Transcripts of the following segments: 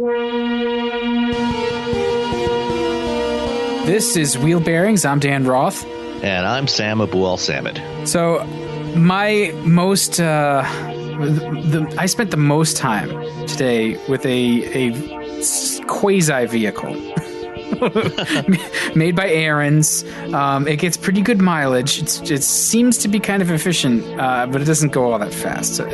This is Wheelbearings. I'm Dan Roth. And I'm Sam Abuel Samad. So, my most, I spent the most time today with a quasi vehicle made by Aaron's. It gets pretty good mileage. It seems to be kind of efficient, but it doesn't go all that fast. So,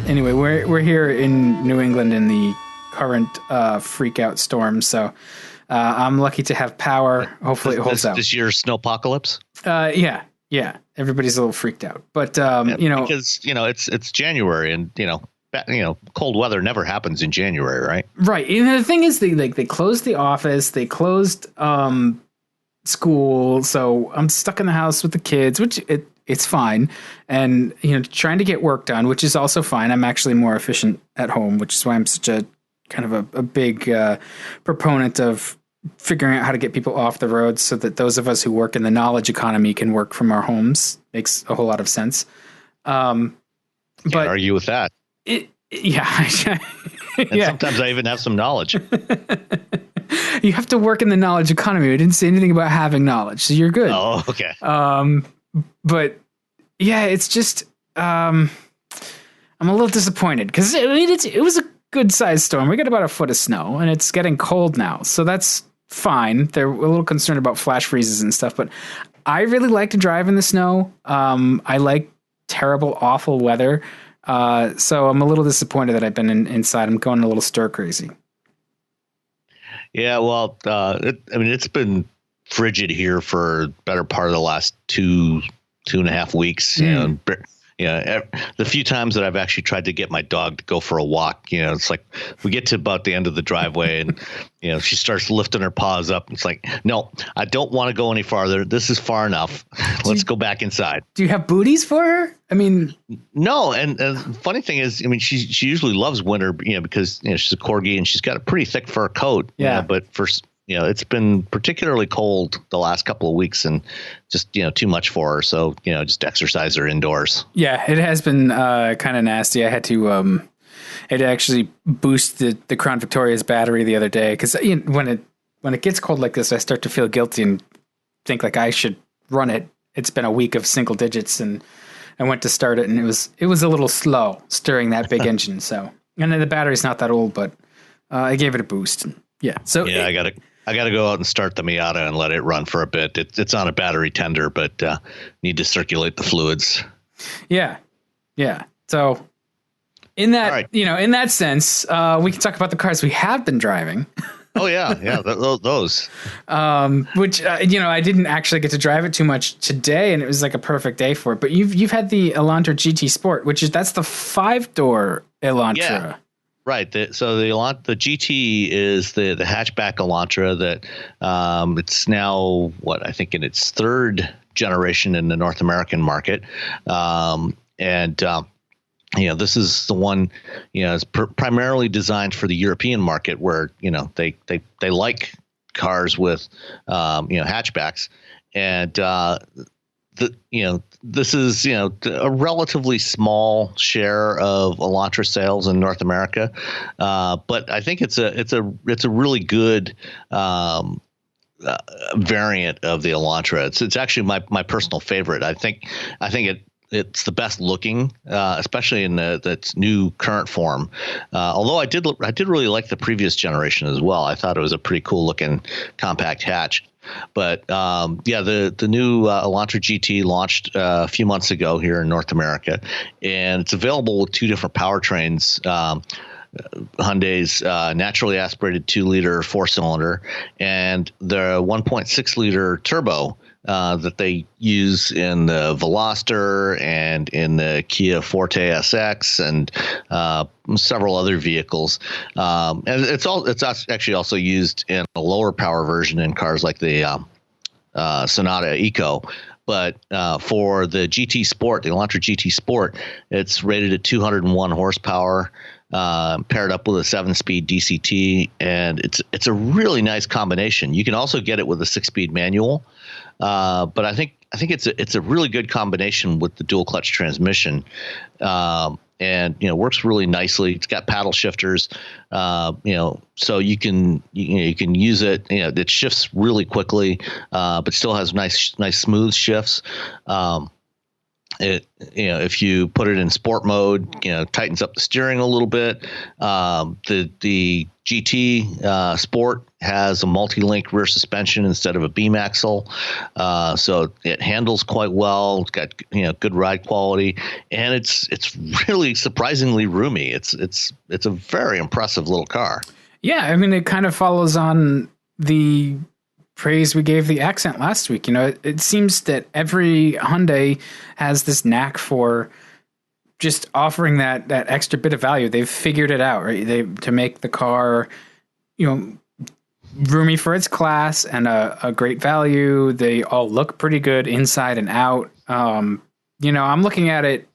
anyway, we're here in New England in the current freak out storm. So I'm lucky to have power. Hopefully it holds out. This year's snowpocalypse? Yeah. Everybody's a little freaked out, but because it's January, and cold weather never happens in January, right? Right. And the thing is, they closed the office, they closed school, so I'm stuck in the house with the kids, which it's fine, and trying to get work done, which is also fine. I'm actually more efficient at home, which is why I'm such a kind of a big proponent of figuring out how to get people off the road so that those of us who work in the knowledge economy can work from our homes. Makes a whole lot of sense. Can't argue with that. Yeah. And sometimes I even have some knowledge. You have to work in the knowledge economy. I didn't say anything about having knowledge, so you're good. Oh, okay. But yeah, it's just I'm a little disappointed because it was a good sized storm. We got about a foot of snow, and it's getting cold now, so that's fine. They're a little concerned about flash freezes and stuff, but I really like to drive in the snow. I like terrible, awful weather. So I'm a little disappointed that I've been inside. I'm going a little stir crazy. Yeah, well, it's been frigid here for better part of the last 2.5 weeks. The few times that I've actually tried to get my dog to go for a walk, it's like we get to about the end of the driveway and, she starts lifting her paws up. It's like, no, I don't want to go any farther. This is far enough. Let's go back inside. Do you have booties for her? I mean, no. And the funny thing is, she usually loves winter, because, she's a corgi and she's got a pretty thick fur coat. Yeah. But for it's been particularly cold the last couple of weeks and just, too much for her. So, just exercise her indoors. Yeah, it has been kind of nasty. I had to actually boost the Crown Victoria's battery the other day because when it gets cold like this, I start to feel guilty and think like I should run it. It's been a week of single digits, and I went to start it, and it was a little slow stirring that big engine. So, and then the battery's not that old, but I gave it a boost. Yeah. So yeah, I got to go out and start the Miata and let it run for a bit. It's on a battery tender, but need to circulate the fluids. Yeah. So in that, right. In that sense, we can talk about the cars we have been driving. Oh yeah, those. Which I didn't actually get to drive it too much today, and it was like a perfect day for it. But you've had the Elantra GT Sport, that's the 5-door Elantra. Yeah. Right. So the GT is the hatchback Elantra that it's now I think in its third generation in the North American market, this is the one is primarily designed for the European market where they like cars with hatchbacks, and this is a relatively small share of Elantra sales in North America, but I think it's a really good variant of the Elantra. It's actually my personal favorite. I think it's the best looking, especially in its new current form. Although I did really like the previous generation as well. I thought it was a pretty cool looking compact hatch. But the new Elantra GT launched a few months ago here in North America, and it's available with two different powertrains. Hyundai's naturally aspirated 2-liter 4-cylinder and the 1.6-liter turbo that they use in the Veloster and in the Kia Forte SX and several other vehicles. And it's actually also used in a lower power version in cars like the Sonata Eco. But for the GT Sport, the Elantra GT Sport, it's rated at 201 horsepower, paired up with a 7-speed DCT, and it's a really nice combination. You can also get it with a 6-speed manual, but I think it's a really good combination with the dual clutch transmission. and works really nicely. It's got paddle shifters, so you can use it. It shifts really quickly, but still has nice smooth shifts. If you put it in sport mode, tightens up the steering a little bit. The GT Sport has a multi-link rear suspension instead of a beam axle, so it handles quite well. It's got good ride quality, and it's really surprisingly roomy. It's a very impressive little car. Yeah, I mean, it kind of follows on the praise we gave the Accent last week. It seems that every Hyundai has this knack for just offering that extra bit of value. They've figured it out, right? To make the car, roomy for its class and a great value. They all look pretty good inside and out. I'm looking at it.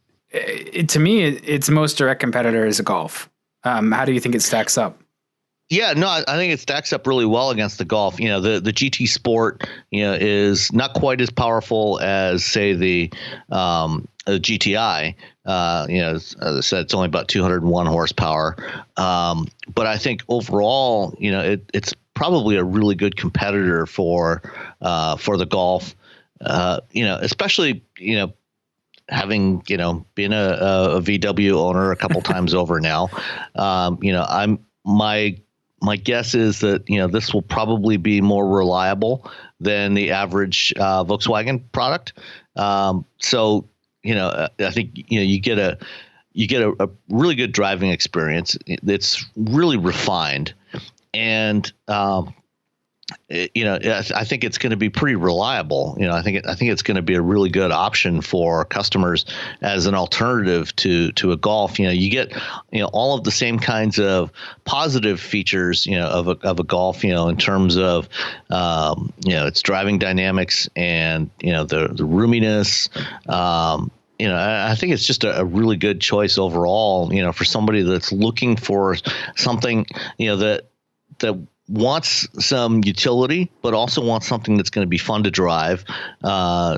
To me, its most direct competitor is a Golf. How do you think it stacks up? Yeah, no, I think it stacks up really well against the Golf. The GT Sport, is not quite as powerful as, say, the GTI. As I said, it's only about 201 horsepower. But I think overall, it's probably a really good competitor for the Golf. Especially having been a VW owner a couple times over now. My guess is that this will probably be more reliable than the average Volkswagen product. So I think you get a really good driving experience. It's really refined, and I think it's going to be pretty reliable. I think it's going to be a really good option for customers as an alternative to a Golf. You get all of the same kinds of positive features of a Golf. In terms of its driving dynamics and the roominess. I think it's just a really good choice overall. For somebody that's looking for something that wants some utility, but also wants something that's going to be fun to drive,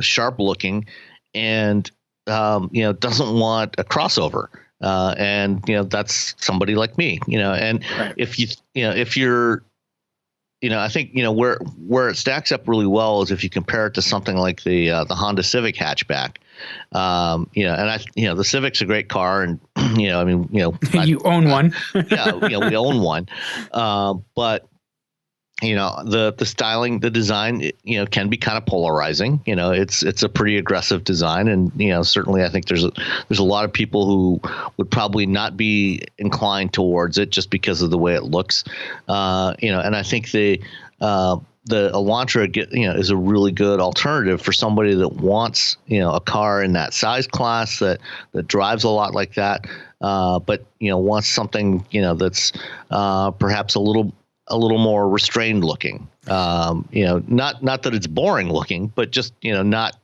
sharp looking, and doesn't want a crossover. And that's somebody like me. And right. If you're I think where it stacks up really well is if you compare it to something like the Honda Civic hatchback. And the Civic's a great car, and you own one. we own one, but the styling, the design, can be kind of polarizing. It's a pretty aggressive design, and certainly I think there's a lot of people who would probably not be inclined towards it just because of the way it looks. And I think the Elantra is a really good alternative for somebody that wants a car in that size class that drives a lot like that, but wants something that's perhaps a little more restrained looking. Not that it's boring looking, but just not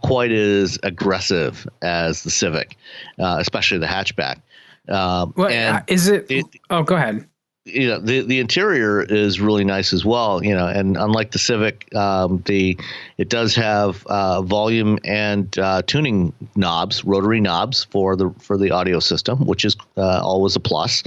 quite as aggressive as the Civic, especially the hatchback. Go ahead. The interior is really nice as well, and unlike the Civic, it does have volume and tuning knobs, rotary knobs for the audio system, which is always a plus.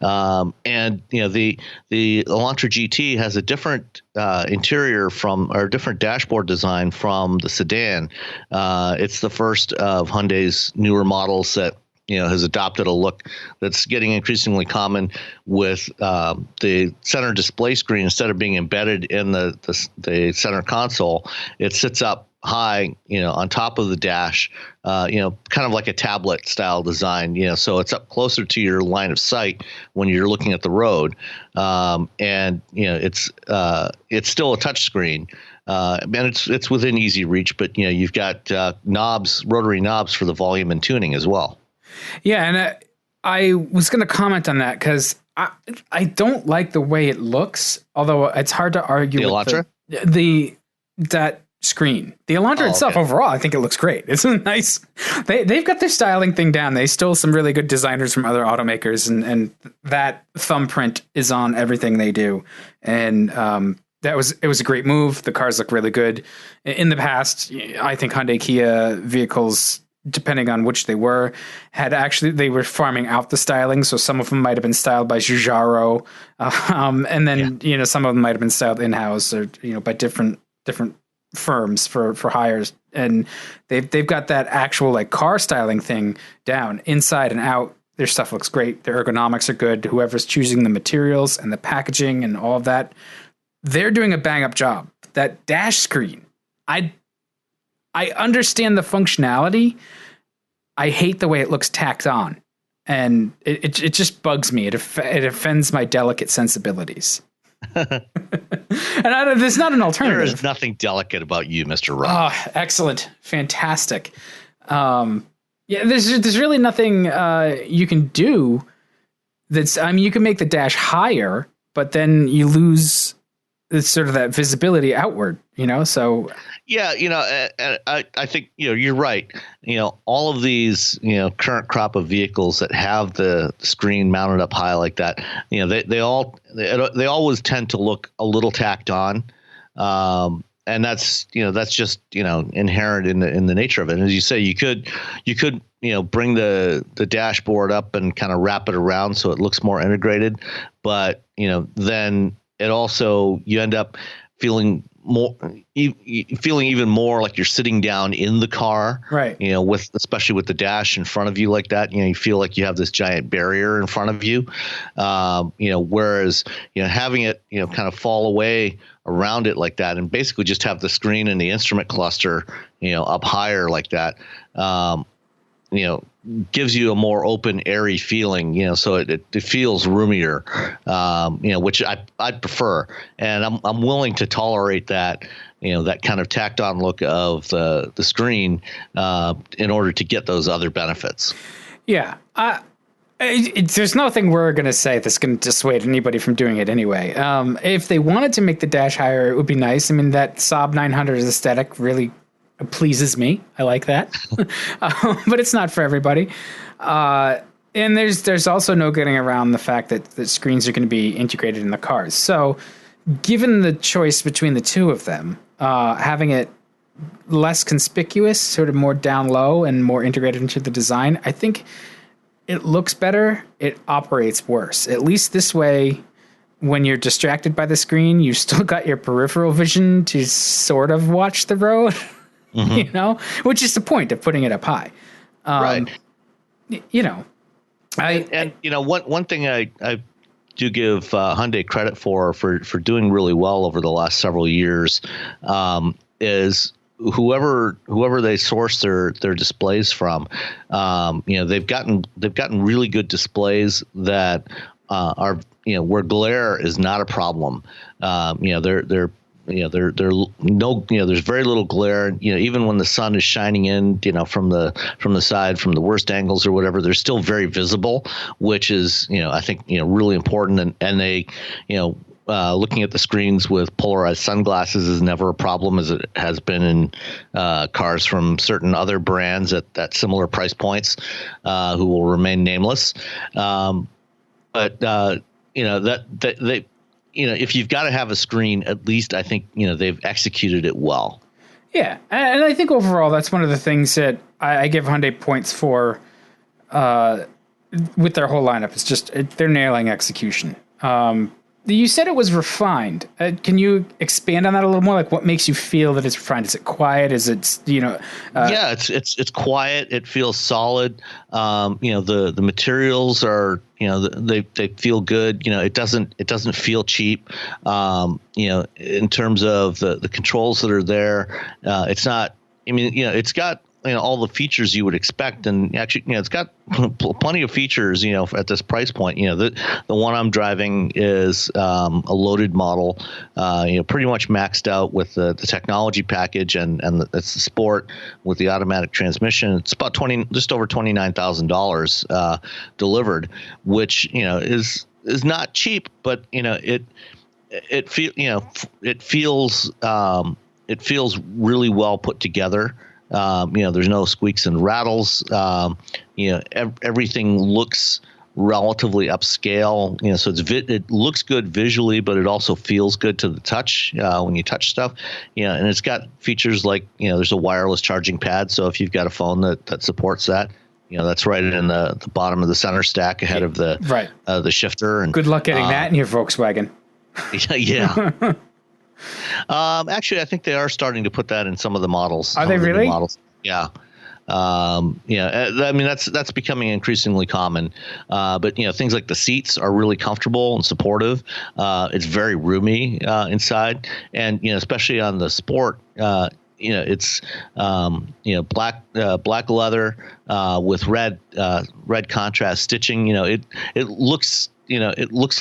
And the Elantra GT has a different interior or different dashboard design from the sedan. It's the first of Hyundai's newer models that has adopted a look that's getting increasingly common with the center display screen. Instead of being embedded in the center console, it sits up high, on top of the dash, kind of like a tablet style design, so it's up closer to your line of sight when you're looking at the road. And it's still a touch screen. And it's within easy reach, but you've got rotary knobs for the volume and tuning as well. Yeah, and I was going to comment on that because I don't like the way it looks. Although it's hard to argue the with Elantra? that screen. The Elantra itself, overall, I think it looks great. It's nice. They've got their styling thing down. They stole some really good designers from other automakers, and that thumbprint is on everything they do. And it was a great move. The cars look really good. In the past, I think Hyundai Kia vehicles depending on which they were, they were farming out the styling. So some of them might have been styled by Giugiaro, and then some of them might have been styled in house or by different firms for hires. And they've got that actual like car styling thing down inside and out. Their stuff looks great. Their ergonomics are good. Whoever's choosing the materials and the packaging and all of that, they're doing a bang up job. That dash screen, I understand the functionality. I hate the way it looks tacked on, and it just bugs me. It offends my delicate sensibilities. And there's not an alternative. There is nothing delicate about you, Mr. Rob. Oh, excellent. Fantastic. There's really nothing you can do you can make the dash higher, but then you lose sort of that visibility outward, so. Yeah. I think, you're right. All of these, current crop of vehicles that have the screen mounted up high like that, they always tend to look a little tacked on. And that's just, inherent in the nature of it. And as you say, you could, bring the dashboard up and kind of wrap it around so it looks more integrated. But, then it also, you end up feeling even more like you're sitting down in the car, right? Especially with the dash in front of you like that, you feel like you have this giant barrier in front of you. Whereas, having it, kind of fall away around it like that and basically just have the screen and the instrument cluster, up higher like that, gives you a more open, airy feeling, so it feels roomier, which I'd prefer. And I'm willing to tolerate that, that kind of tacked on look of the screen in order to get those other benefits. Yeah. There's nothing we're going to say that's going to dissuade anybody from doing it anyway. If they wanted to make the dash higher, it would be nice. I mean, that Saab 900 aesthetic really pleases me. I like that. But it's not for everybody. And there's also no getting around the fact that the screens are going to be integrated in the cars. So given the choice between the two of them, having it less conspicuous, sort of more down low and more integrated into the design, I think it looks better. It operates worse. At least this way, when you're distracted by the screen, you still got your peripheral vision to sort of watch the road. Mm-hmm. Which is the point of putting it up high. Right. One thing I do give Hyundai credit for doing really well over the last several years is whoever they source their displays from, they've gotten really good displays that are where glare is not a problem. There's very little glare, even when the sun is shining in, from the side, from the worst angles or whatever, they're still very visible, which is, I think, really important. And they, looking at the screens with polarized sunglasses is never a problem, as it has been in cars from certain other brands at similar price points, who will remain nameless. If you've got to have a screen, at least I think, they've executed it well. Yeah. And I think overall, that's one of the things that I give Hyundai points for with their whole lineup. It's just they're nailing execution. You said it was refined. Can you expand on that a little more? Like, what makes you feel that it's refined? Is it quiet? Is it, yeah, it's quiet. It feels solid. The materials are, they feel good. It doesn't feel cheap. In terms of the controls that are there, it's not. I mean, it's got all the features you would expect, and actually, it's got plenty of features, at this price point. The one I'm driving is a loaded model, pretty much maxed out with the technology package, and it's the Sport with the automatic transmission. It's about just over $29,000 delivered, which is not cheap, but it feels really well put together. There's no squeaks and rattles. Everything looks relatively upscale. So it looks good visually, but it also feels good to the touch when you touch stuff. And it's got features like there's a wireless charging pad, so if you've got a phone that supports that, that's right in the bottom of the center stack ahead of the shifter. And good luck getting that in your Volkswagen. Yeah. Actually, I think they are starting to put that in some of the models. Are they really? Models. Yeah. I mean, that's becoming increasingly common. But things like the seats are really comfortable and supportive. It's very roomy inside, and especially on the Sport. It's black leather with red contrast stitching. It looks it looks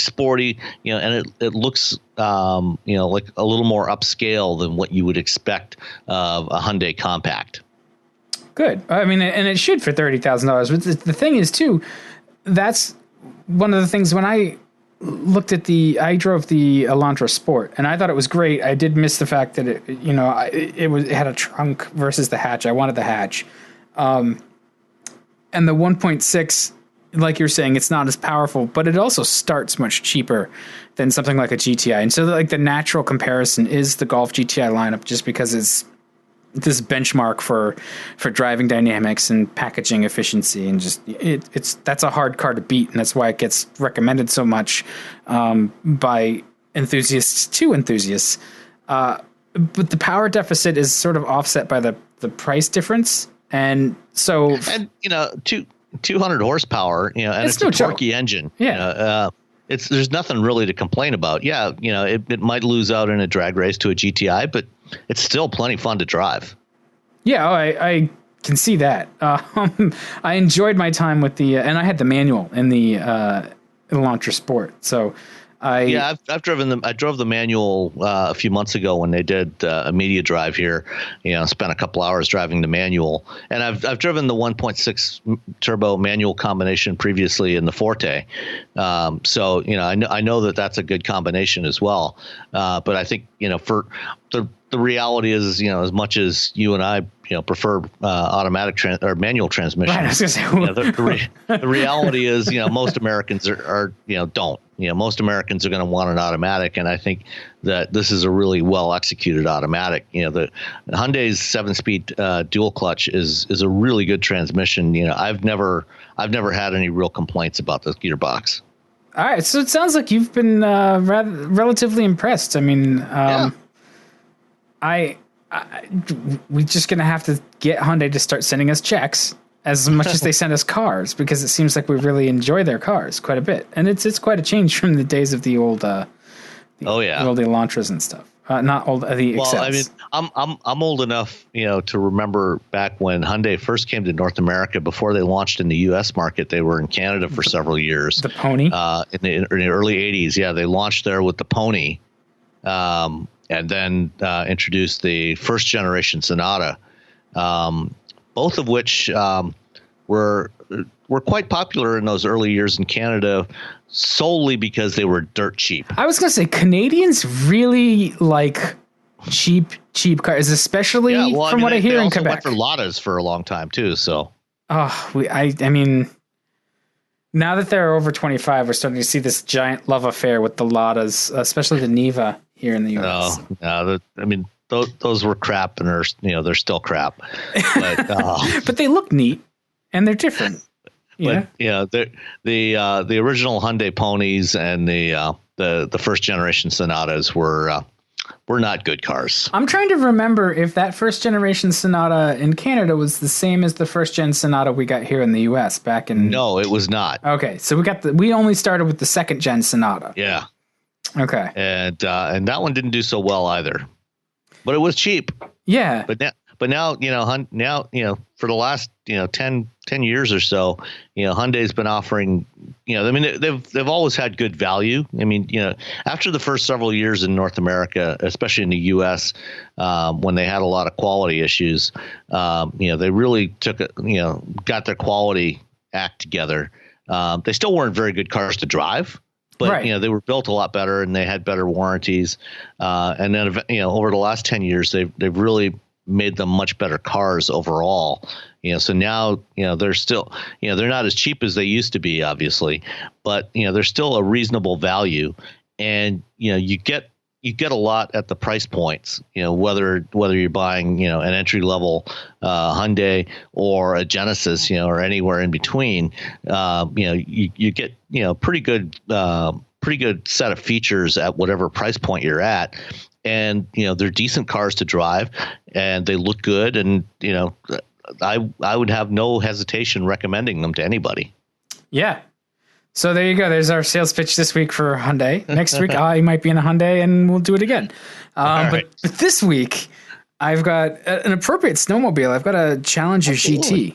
sporty, and it looks like a little more upscale than what you would expect of a Hyundai compact. Good. I mean, and it should for $30,000. But the thing is too, that's one of the things when I I drove the Elantra Sport, and I thought it was great. I did miss the fact that it had a trunk versus the hatch. I wanted the hatch, and the 1.6, like you're saying, it's not as powerful, but it also starts much cheaper than something like a GTI. And so, the natural comparison is the Golf GTI lineup, just because it's this benchmark for driving dynamics and packaging efficiency, and just that's a hard car to beat, and that's why it gets recommended so much by enthusiasts to enthusiasts. But the power deficit is sort of offset by the price difference, and 200 horsepower, and it's a torquey engine. Yeah. There's nothing really to complain about. Yeah, it might lose out in a drag race to a GTI, but it's still plenty fun to drive. Yeah, I can see that. I enjoyed my time with and I had the manual in the Elantra Sport. So I've driven them. I drove the manual a few months ago when they did a media drive here. Spent a couple hours driving the manual, and I've driven the 1.6 turbo manual combination previously in the Forte. So I know that that's a good combination as well. But I think for the reality is as much as you and I prefer automatic or manual transmission. Right, I was gonna say, the reality is most Americans are don't. Most Americans are going to want an automatic, and I think that this is a really well executed automatic. The Hyundai's 7-speed dual clutch is a really good transmission. I've never had any real complaints about the gearbox. All right, so it sounds like you've been relatively impressed. I mean, we're just going to have to get Hyundai to start sending us checks as much as they send us cars, because it seems like we really enjoy their cars quite a bit. And it's quite a change from the days of the old the old Elantras and stuff. Not old the Well, Excels. I mean, I'm old enough, to remember back when Hyundai first came to North America. Before they launched in the U.S. market, they were in Canada for several years. The Pony? In the early 80s, yeah, they launched there with the Pony, and then introduced the first generation Sonata, both of which were quite popular in those early years in Canada, solely because they were dirt cheap. I was going to say, Canadians really like cheap cars, especially from what I hear in Quebec. They also went for Ladas for a long time too. So, I mean, now that they're over 25, we're starting to see this giant love affair with the Ladas, especially the Niva here in the US. No, I mean, those were crap, and they're still crap. But, but they look neat and they're different. The original Hyundai Ponies and the first generation Sonatas were not good cars. I'm trying to remember if that first generation Sonata in Canada was the same as the first gen Sonata we got here in the US back in. No, it was not. Okay, so we only started with the second gen Sonata. Yeah. Okay. And that one didn't do so well either, but it was cheap. Yeah. But now for the last 10 years or so, Hyundai's been offering, I mean, they've always had good value. I mean, after the first several years in North America, especially in the U.S., when they had a lot of quality issues, they really got their quality act together. They still weren't very good cars to drive, but right. They were built a lot better and they had better warranties. And then over the last 10 years, they've really made them much better cars overall. So now, they're still, they're not as cheap as they used to be, obviously, but, they're still a reasonable value. And, you get a lot at the price points, whether you're buying, an entry level Hyundai or a Genesis, or anywhere in between, you get, pretty good set of features at whatever price point you're at. And, they're decent cars to drive and they look good. And, I would have no hesitation recommending them to anybody. Yeah. So there you go. There's our sales pitch this week for Hyundai. Next week, I might be in a Hyundai and we'll do it again. But this week, I've got an appropriate snowmobile. I've got a Challenger GT.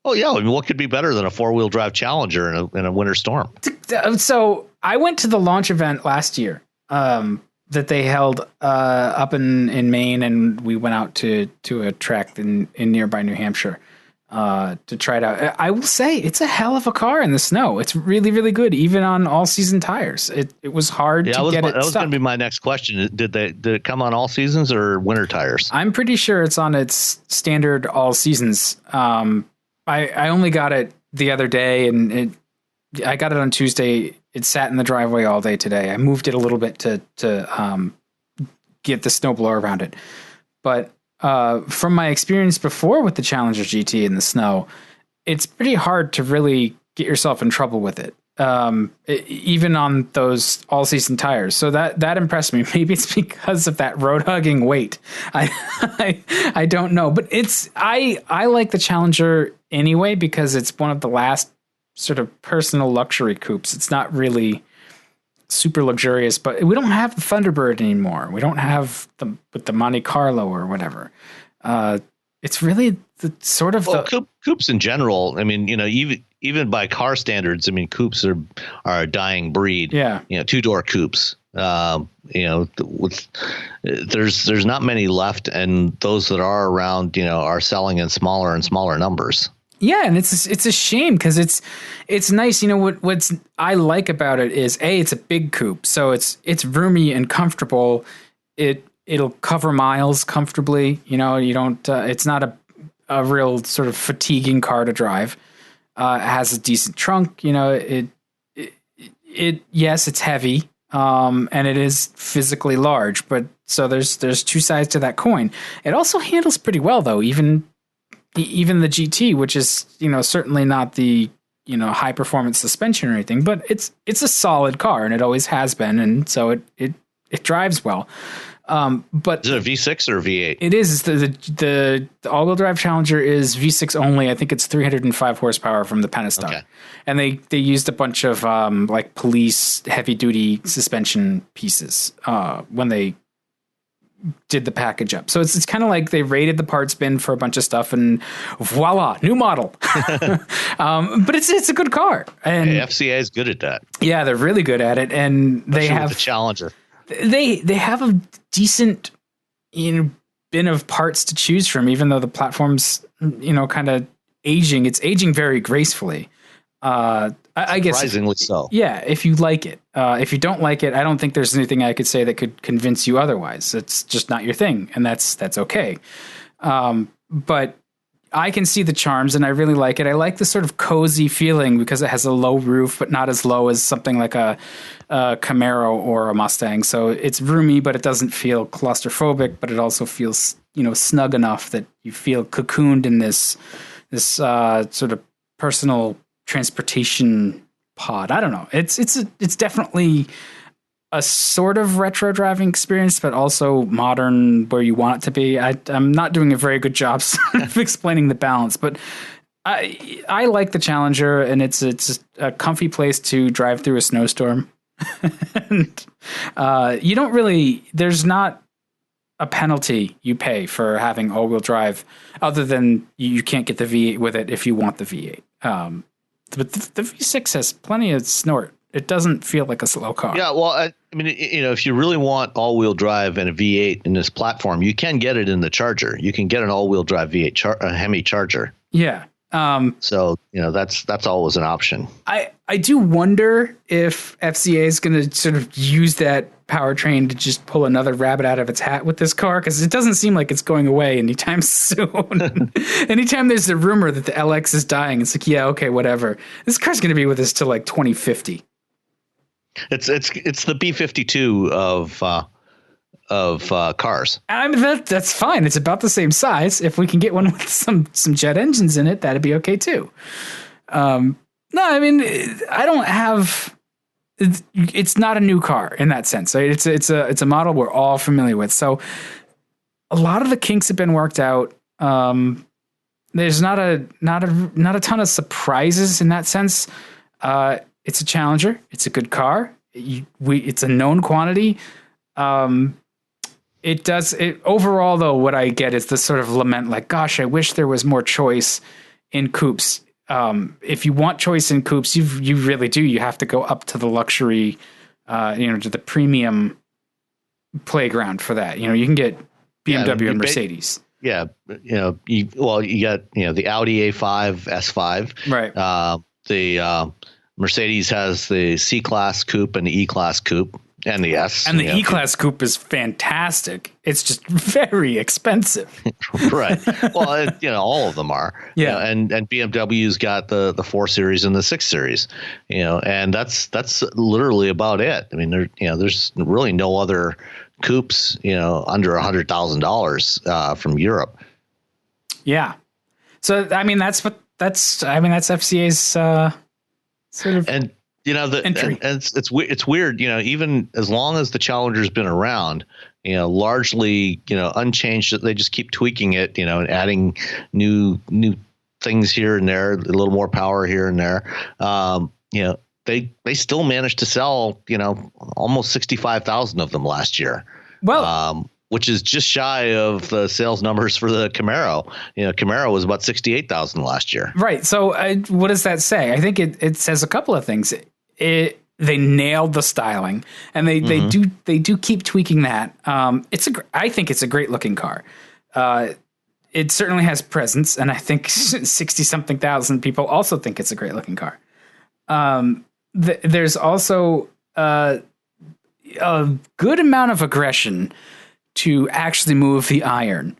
Oh, yeah. I mean, what could be better than a four-wheel drive Challenger in a winter storm? So I went to the launch event last year that they held up in Maine, and we went out to a track in nearby New Hampshire to try it out. I will say it's a hell of a car in the snow. It's really, really good, even on all-season tires. It was hard to get it. That was going to be my next question. Did it come on all seasons or winter tires? I'm pretty sure it's on its standard all seasons. I only got it the other day, and I got it on Tuesday. It sat in the driveway all day today. I moved it a little bit to get the snowblower around it. But from my experience before with the Challenger GT in the snow, it's pretty hard to really get yourself in trouble with it, even on those all-season tires. So that impressed me. Maybe it's because of that road-hugging weight. I don't know. But I like the Challenger anyway because it's one of the last sort of personal luxury coupes. It's not really super luxurious, but we don't have the Thunderbird anymore. We don't have the Monte Carlo or whatever. It's really the sort of coupes in general. I mean, even by car standards, I mean, coupes are a dying breed. Yeah. Two-door coupes. There's not many left, and those that are around, are selling in smaller and smaller numbers. Yeah, and it's a shame because it's nice. What's I like about it is it's a big coupe, so it's roomy and comfortable. It'll cover miles comfortably. You don't. It's not a real sort of fatiguing car to drive. It has a decent trunk. Yes, it's heavy. And it is physically large, but so there's two sides to that coin. It also handles pretty well though, even the GT, which is, certainly not the, high performance suspension or anything, but it's a solid car and it always has been. And so it drives well. But is it a V6 or a V8? It is. The all-wheel drive Challenger is V6 only. I think it's 305 horsepower from the Pentastar. Okay. And they used a bunch of like police heavy-duty suspension pieces when they did the package up. So it's kind of like they rated the parts bin for a bunch of stuff and voila, new model. But it's a good car. And FCA is good at that. Yeah, they're really good at it. And especially they have the Challenger. They have a decent bin of parts to choose from, even though the platform's kind of aging. It's aging very gracefully. I guess surprisingly so. Yeah, if you like it. If you don't like it, I don't think there's anything I could say that could convince you otherwise. It's just not your thing, and that's okay. But I can see the charms, and I really like it. I like the sort of cozy feeling because it has a low roof, but not as low as something like a Camaro or a Mustang. So it's roomy, but it doesn't feel claustrophobic. But it also feels snug enough that you feel cocooned in this sort of personal transportation pod. I don't know. It's definitely a sort of retro driving experience, but also modern where you want it to be. I'm not doing a very good job of explaining the balance, but I like the Challenger, and it's a comfy place to drive through a snowstorm. And you don't really, there's not a penalty you pay for having all-wheel drive, other than you can't get the V8 with it if you want the V8. But the V6 has plenty of snort. It doesn't feel like a slow car. Yeah, well, I mean, if you really want all-wheel drive and a V8 in this platform, you can get it in the Charger. You can get an all-wheel drive V8 Hemi Charger. Yeah, So, that's always an option. I do wonder if FCA is going to sort of use that powertrain to just pull another rabbit out of its hat with this car, because it doesn't seem like it's going away anytime soon. Anytime there's a rumor that the LX is dying, it's like, yeah, okay, whatever. This car's going to be with us till like 2050. It's the B-52 of cars. I mean, that's fine. It's about the same size. If we can get one with some jet engines in it, that'd be okay too. No, I mean, I don't have. It's not a new car in that sense. Right? It's a model we're all familiar with. So a lot of the kinks have been worked out. There's not a ton of surprises in that sense. It's a Challenger. It's a good car. It's a known quantity. Overall though, what I get is this sort of lament, like, gosh, I wish there was more choice in coupes. If you want choice in coupes, you really do. You have to go up to the luxury, to the premium playground for that. You can get BMW and Mercedes. Yeah. You got, the Audi A5, S5. Right. The Mercedes has the C-Class coupe and the E-Class coupe. And the S. And the E-Class coupe is fantastic. It's just very expensive. Right. Well, all of them are. Yeah. And BMW's got the 4 Series and the 6 Series. And that's literally about it. I mean, there's really no other coupes, under $100,000 from Europe. Yeah. So I mean, that's FCA's sort of and. And it's weird, even as long as the Challenger's been around, largely, unchanged, they just keep tweaking it, and adding new things here and there, a little more power here and there. They still managed to sell, almost 65,000 of them last year. Well, which is just shy of the sales numbers for the Camaro. Camaro was about 68,000 last year. Right. So what does that say? I think it says a couple of things. They nailed the styling, and they do keep tweaking that. I think it's a great looking car. It certainly has presence, and I think 60 something thousand people also think it's a great looking car. There's also a good amount of aggression to actually move the iron.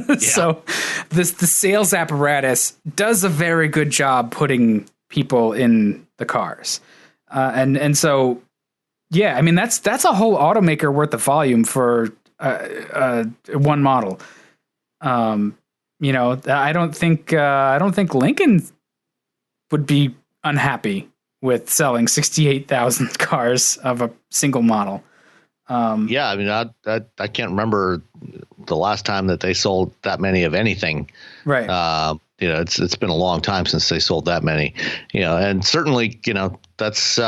Yeah. So the sales apparatus does a very good job putting people in the cars. And so, yeah, I mean, that's a whole automaker worth of volume for one model. I don't think Lincoln would be unhappy with selling 68,000 cars of a single model. Yeah, I mean, I can't remember the last time that they sold that many of anything. Right. It's been a long time since they sold that many. And certainly, that's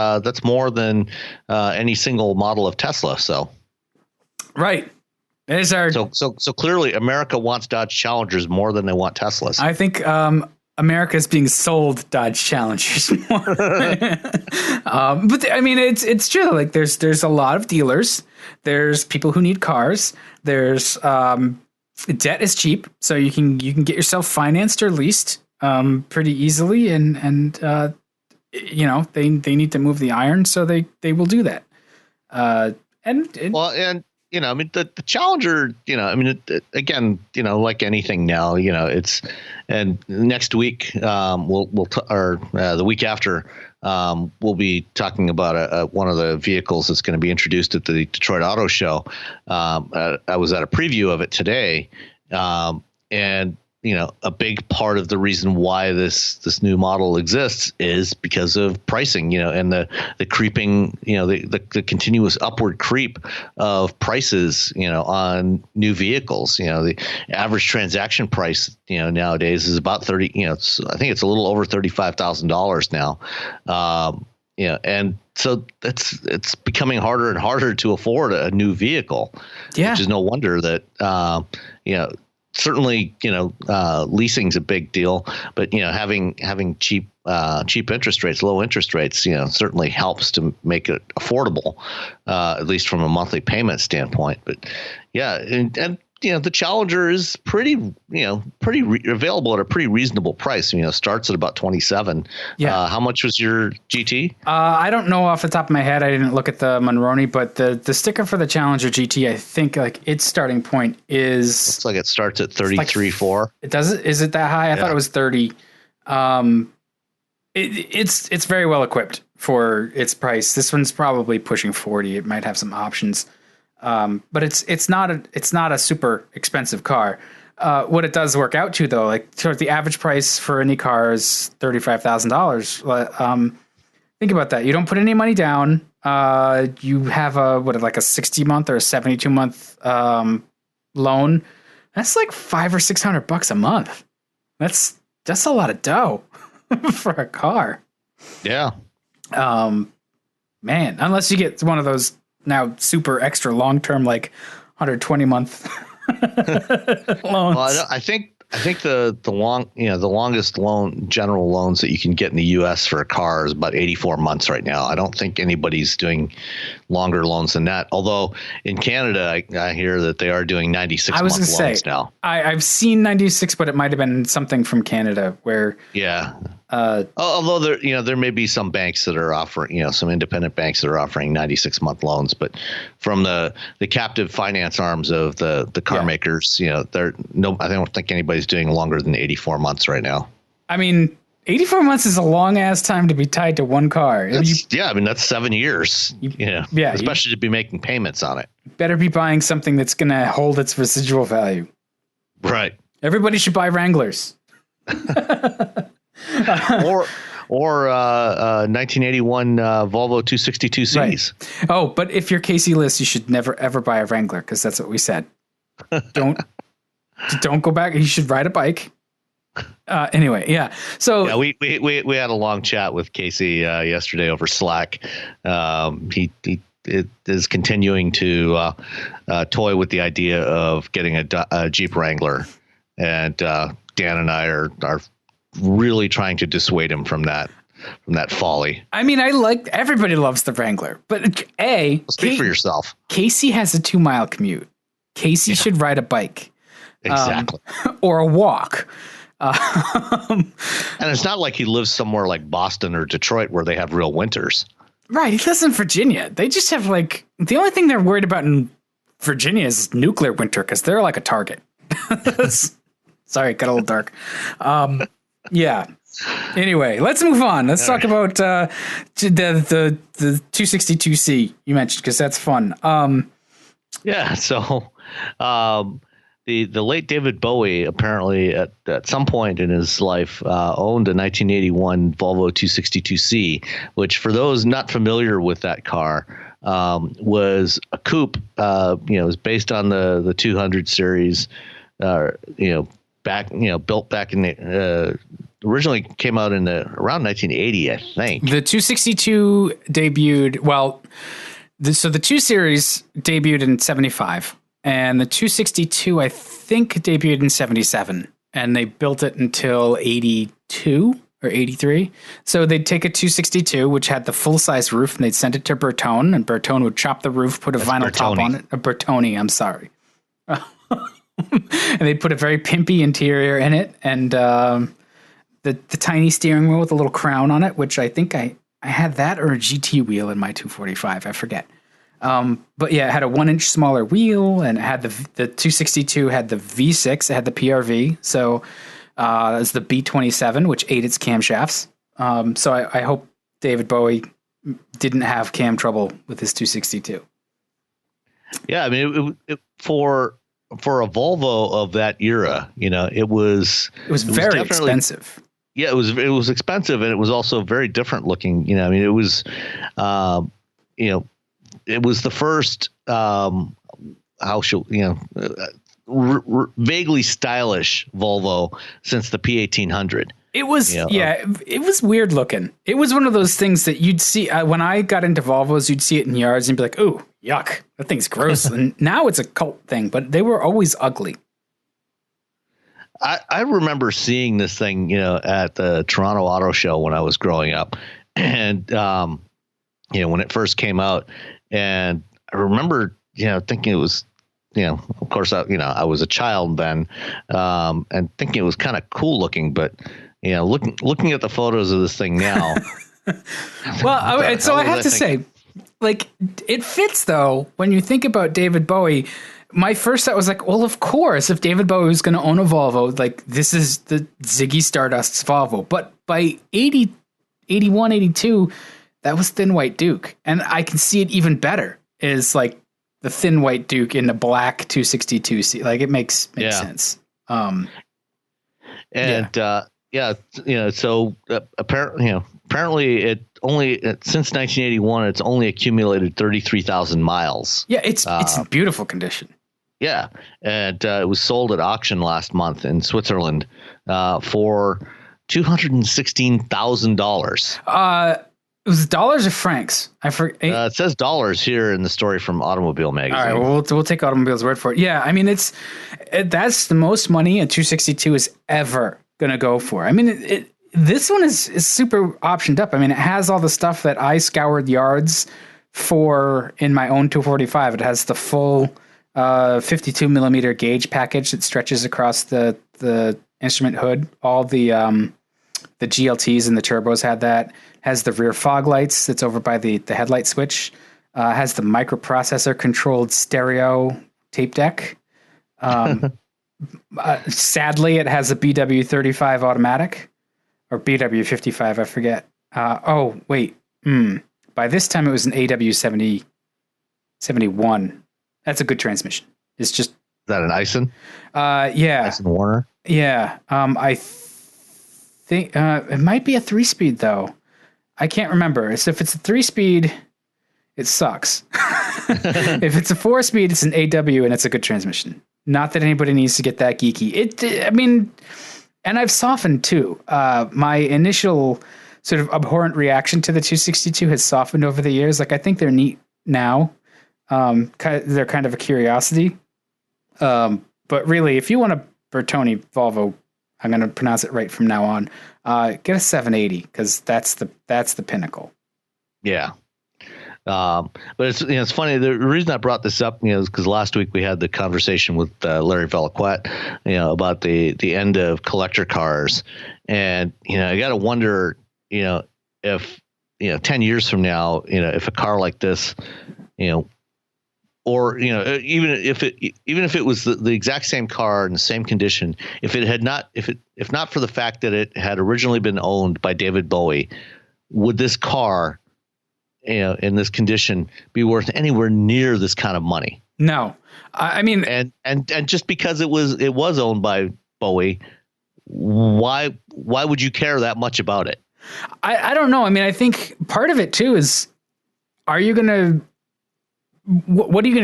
more than any single model of Tesla. So. Right. There's our. So clearly, America wants Dodge Challengers more than they want Teslas. I think America is being sold Dodge Challengers more. But I mean, it's true. Like there's a lot of dealers. There's people who need cars. There's debt is cheap, so you can get yourself financed or leased pretty easily, and they need to move the iron, so they will do that. I mean, the Challenger, again, like anything now, and next week, the week after, we'll be talking about one of the vehicles that's going to be introduced at the Detroit Auto Show. I was at a preview of it today, and a big part of the reason why this new model exists is because of pricing, and the creeping, the continuous upward creep of prices, on new vehicles. The average transaction price, nowadays is about 30, I think it's a little over $35,000 now. And so it's becoming harder and harder to afford a new vehicle. Yeah. Which is no wonder that, certainly, leasing's a big deal, but having cheap interest rates, low interest rates, certainly helps to make it affordable, at least from a monthly payment standpoint. But yeah, and the Challenger is pretty available at a pretty reasonable price. Starts at about 27. Yeah. How much was your GT? I don't know off the top of my head. I didn't look at the Monroney, but the sticker for the Challenger GT, I think like its starting point is looks like it starts at 33.4. It does it? Is it that high? I thought it was 30. It's very well equipped for its price. This one's probably pushing 40. It might have some options. But it's not a super expensive car. What it does work out to though, like the average price for any car is $35,000. Think about that. You don't put any money down. You have a 60-month or a 72-month loan. That's like $500 or $600 a month. That's a lot of dough for a car. Yeah. Man, unless you get one of those now super extra long-term, like 120-month loans. Well, I think the longest general loans that you can get in the U.S. for a car is about 84 months right now. I don't think anybody's doing longer loans than that. Although in Canada, I hear that they are doing 96-month loans now. I've seen 96, but it might have been something from Canada where. Yeah. Although there may be some banks that are offering, some independent banks that are offering 96-month loans, but from the captive finance arms of the car makers, I don't think anybody's doing longer than 84 months right now. I mean, 84 months is a long ass time to be tied to one car. That's 7 years. Especially to be making payments on it. Better be buying something that's going to hold its residual value. Right. Everybody should buy Wranglers. or 1981 Volvo 262Cs. Right. Oh, but if you're Casey List, you should never ever buy a Wrangler because that's what we said. Don't go back. You should ride a bike. Anyway, yeah. So we had a long chat with Casey yesterday over Slack. He is continuing to toy with the idea of getting a Jeep Wrangler, and Dan and I are really trying to dissuade him from that folly. I mean, everybody loves the Wrangler, but speak for yourself. Casey has a 2-mile commute. Casey should ride a bike. Exactly. Or a walk. And it's not like he lives somewhere like Boston or Detroit where they have real winters. Right. He lives in Virginia. They just have the only thing they're worried about in Virginia is nuclear winter because they're like a target. Sorry, got a little dark. Yeah. Anyway, let's move on. Let's talk about the 262C you mentioned because that's fun. Yeah. So the late David Bowie apparently at some point in his life owned a 1981 Volvo 262C, which for those not familiar with that car was a coupe. It was based on the 200 series. Built back in the originally came out in around 1980, I think. The 262 debuted. Well, so the 2 Series debuted in 75, and the 262 I think debuted in 77, and they built it until 82 or 83. So they'd take a 262, which had the full size roof, and they'd send it to Bertone, and Bertone would chop the roof, put a vinyl top on it. A Bertone, I'm sorry. And they'd put a very pimpy interior in it, and the tiny steering wheel with a little crown on it, which I think I had that or a GT wheel in my 245. I forget. But yeah, it had a 1-inch smaller wheel, and it had the 262 had the V6, it had the PRV. So it's the B27, which ate its camshafts. So I hope David Bowie didn't have cam trouble with his 262. Yeah, I mean, for a Volvo of that era, it was very expensive. Yeah, it was expensive, and it was also very different looking. I mean, it was, it was the first vaguely stylish Volvo since the P1800. It was, it was weird looking. It was one of those things that you'd see when I got into Volvos, you'd see it in yards and be like, "Ooh, yuck, that thing's gross." And now it's a cult thing, but they were always ugly. I remember seeing this thing, at the Toronto Auto Show when I was growing up, and when it first came out, and I remember, thinking it was of course, I was a child then, and thinking it was kind of cool looking, but looking at the photos of this thing now. Well, so I have to say, like, it fits though when you think about David Bowie. My first thought was like, well, of course, if David Bowie was going to own a Volvo, like this is the Ziggy Stardust's Volvo. But by 80, 81, 82, that was Thin White Duke. And I can see it even better is like the Thin White Duke in the black 262C. Like it makes sense. So apparently it only since 1981, it's only accumulated 33,000 miles. Yeah, it's in beautiful condition. Yeah, and it was sold at auction last month in Switzerland for $216,000. It was dollars or francs? I forget. It says dollars here in the story from Automobile Magazine. All right, we'll take Automobile's word for it. Yeah, I mean that's the most money a 262 is ever gonna go for. I mean, this one is super optioned up. I mean, it has all the stuff that I scoured yards for in my own 245. It has the full 52 millimeter gauge package that stretches across the instrument hood. All the GLTs and the turbos had that. Has the rear fog lights that's over by the headlight switch. Has the microprocessor controlled stereo tape deck. Sadly, it has a BW35 automatic or BW55. I forget. By this time it was an AW71. That's a good transmission. It's just. Is that an Ison? Yeah. Ison Warner? Yeah. I think it might be a 3-speed though. I can't remember. So if it's a 3-speed, it sucks. If it's a 4-speed, it's an AW and it's a good transmission. Not that anybody needs to get that geeky. And I've softened too. My initial sort of abhorrent reaction to the 262 has softened over the years. Like I think they're neat now. They're kind of a curiosity. But really, if you want a Bertone Volvo, I'm going to pronounce it right from now on. Get a 780 because that's the pinnacle. Yeah. But it's funny. The reason I brought this up, is because last week we had the conversation with Larry Velaquette, about the end of collector cars, and I got to wonder, if 10 years from now, if a car like this, or even if it was the exact same car in the same condition, if not for the fact that it had originally been owned by David Bowie, would this car, in this condition, be worth anywhere near this kind of money? No, I mean, and just because it was owned by Bowie, why would you care that much about it? I don't know. I mean, I think part of it too is, what are you going to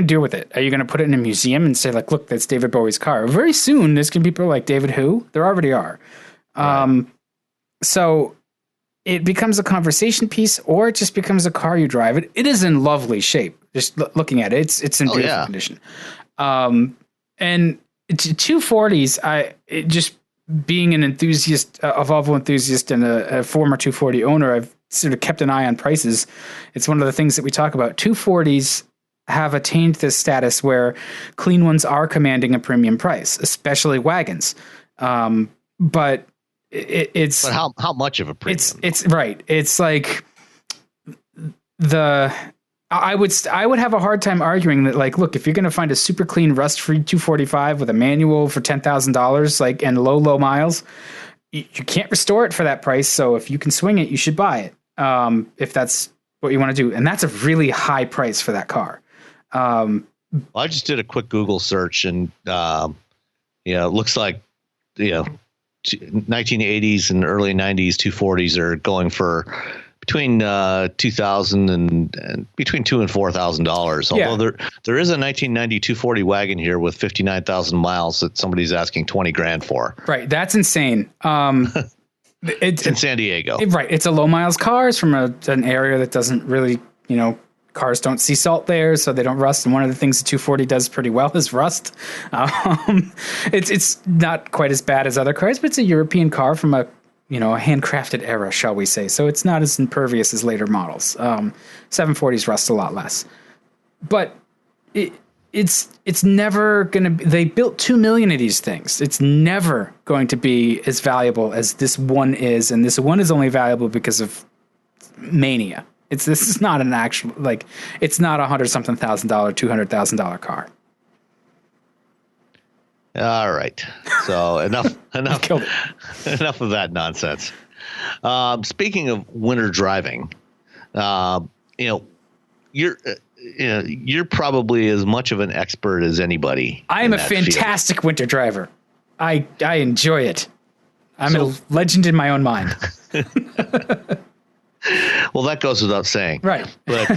do with it? Are you going to put it in a museum and say like, look, that's David Bowie's car? Very soon, there's going to be people like David who? There already are. Right. So it becomes a conversation piece, or it just becomes a car you drive. It is in lovely shape. Just looking at it, it's in beautiful condition. And 240s, just being an enthusiast, a Volvo enthusiast, and a former 240 owner, I've sort of kept an eye on prices. It's one of the things that we talk about. 240s have attained this status where clean ones are commanding a premium price, especially wagons. But it's but how much of a premium? It's right. It's like I would have a hard time arguing that, like, look, if you're going to find a super clean rust-free 245 with a manual for $10,000, like, and low miles, you can't restore it for that price. So if you can swing it, you should buy it. If that's what you want to do. And that's a really high price for that car. I just did a quick Google search, and it looks like 1980s and early 90s 240s are going for between $2,000 and between $2,000 and $4,000. Although there is a 1990 240 wagon here with 59,000 miles that somebody's asking $20,000 for. Right, that's insane. It's in San Diego. Right, it's a low miles car. It's from an area that doesn't really, cars don't see salt there, so they don't rust. And one of the things the 240 does pretty well is rust. It's not quite as bad as other cars, but it's a European car from a handcrafted era, shall we say. So it's not as impervious as later models. 740s rust a lot less. But it's never going to be, they built 2 million of these things. It's never going to be as valuable as this one is. And this one is only valuable because of mania. This is not an actual, like, it's not $100-something thousand, $200,000 car. All right. So enough enough of that nonsense. Speaking of winter driving, you're probably as much of an expert as anybody. I am a fantastic winter driver. I enjoy it. I'm a legend in my own mind. Well, that goes without saying, right? But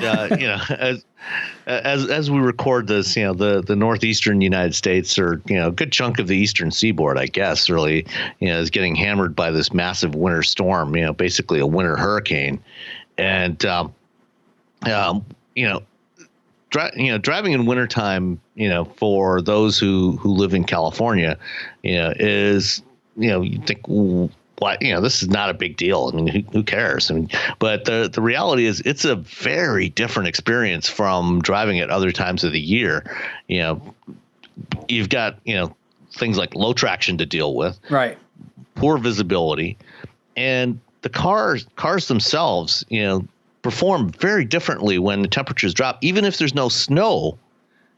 as we record this, the northeastern United States, or a good chunk of the eastern seaboard, I guess, really, is getting hammered by this massive winter storm. Basically a winter hurricane, and driving in wintertime, for those who live in California, is, you think, what, this is not a big deal. I mean, who cares? I mean, but the reality is it's a very different experience from driving at other times of the year. You've got, things like low traction to deal with, right? Poor visibility, and the cars themselves, perform very differently when the temperatures drop. Even if there's no snow,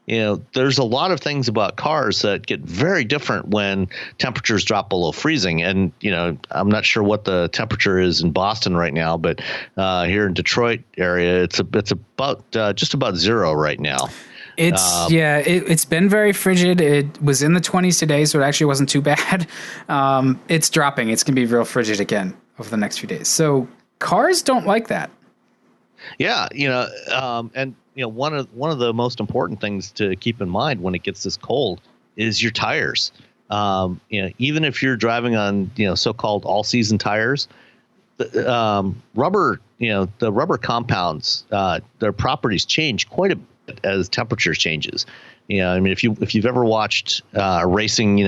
there's a lot of things about cars that get very different when temperatures drop below freezing. And, I'm not sure what the temperature is in Boston right now, but here in Detroit area, it's about just about zero right now. It's been very frigid. It was in the 20s today, so it actually wasn't too bad. It's dropping. It's going to be real frigid again over the next few days. So cars don't like that. Yeah, and one of the most important things to keep in mind when it gets this cold is your tires. Even if you're driving on so-called all-season tires, the rubber compounds, their properties change quite a bit as temperature changes. I mean, if you've ever watched racing,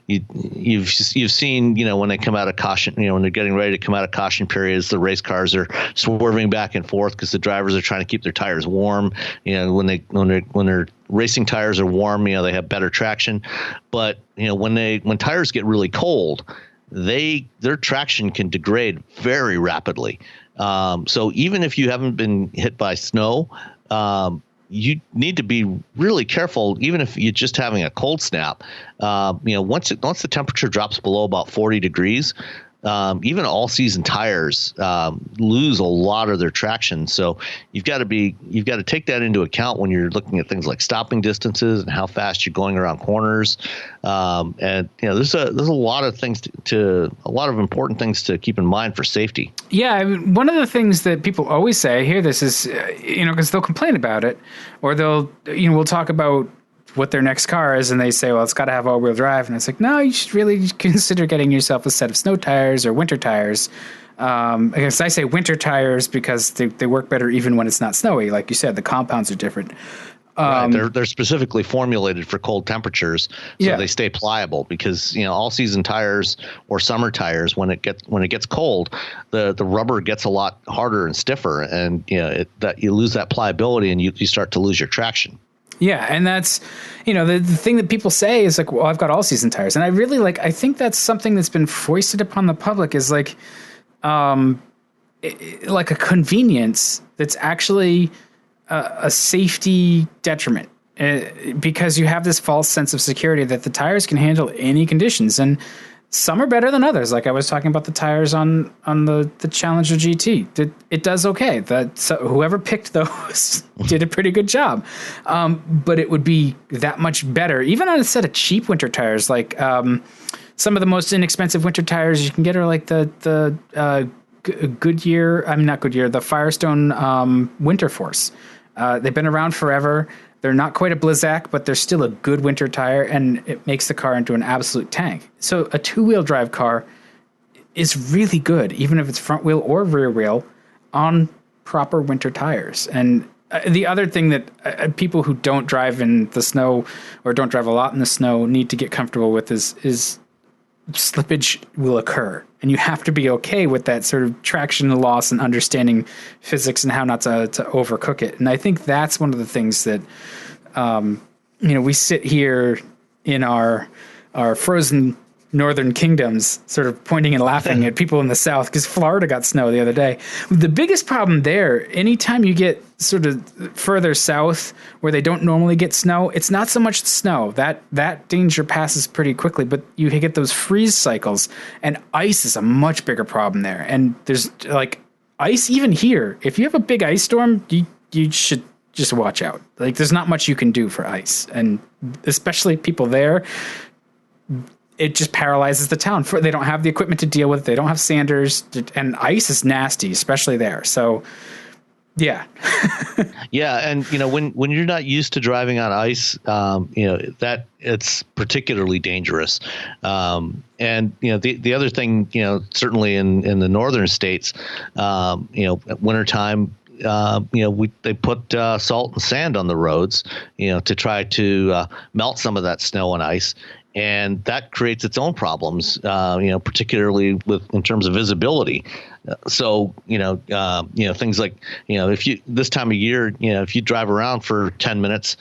you've seen, when they come out of caution, when they're getting ready to come out of caution periods, the race cars are swerving back and forth because the drivers are trying to keep their tires warm. When their racing tires are warm, they have better traction. But when tires get really cold, their traction can degrade very rapidly. So even if you haven't been hit by snow, you need to be really careful, even if you're just having a cold snap. Once the temperature drops below about 40 degrees, even all season tires lose a lot of their traction. So you've got to take that into account when you're looking at things like stopping distances and how fast you're going around corners. And there's a lot of things a lot of important things to keep in mind for safety. Yeah, I mean, one of the things that people always say, I hear this is, because they'll complain about it, or they'll, we'll talk about what their next car is, and they say, well, it's got to have all-wheel drive. And it's like, no, you should really consider getting yourself a set of snow tires or winter tires. I guess I say winter tires because they work better even when it's not snowy. Like you said, the compounds are different. Right. They're specifically formulated for cold temperatures, so they stay pliable. Because all season tires or summer tires, when it gets cold, the rubber gets a lot harder and stiffer, and you lose that pliability, and you start to lose your traction. Yeah, and that's, the thing that people say is like, well, I've got all season tires, and I really I think that's something that's been foisted upon the public is like a convenience that's actually a safety detriment, because you have this false sense of security that the tires can handle any conditions, and some are better than others. Like I was talking about the tires on the Challenger GT. It does okay. Whoever picked those did a pretty good job. But it would be that much better, even on a set of cheap winter tires. Like some of the most inexpensive winter tires you can get are like the Goodyear. I mean, not Goodyear. The Firestone Winter Force. They've been around forever. They're not quite a Blizzak, but they're still a good winter tire, and it makes the car into an absolute tank. So a two-wheel drive car is really good, even if it's front wheel or rear wheel, on proper winter tires. And the other thing that people who don't drive in the snow or don't drive a lot in the snow need to get comfortable with is slippage will occur. And you have to be okay with that sort of traction loss and understanding physics and how not to overcook it. And I think that's one of the things that we sit here in our frozen northern kingdoms, sort of pointing and laughing at people in the south because Florida got snow the other day. The biggest problem there, anytime you get sort of further south where they don't normally get snow, it's not so much the snow. That danger passes pretty quickly, but you get those freeze cycles, and ice is a much bigger problem there. And there's like ice even here. If you have a big ice storm, you should just watch out. Like, there's not much you can do for ice, and especially people there, it just paralyzes the town. They don't have the equipment to deal with it. They don't have sanders, and ice is nasty, especially there. So, yeah. Yeah, and when you're not used to driving on ice, that it's particularly dangerous. And the other thing, certainly in the northern states, at wintertime, they put salt and sand on the roads, to try to melt some of that snow and ice. And that creates its own problems, particularly in terms of visibility. So, things like, if you this time of year, if you drive around for 10 minutes,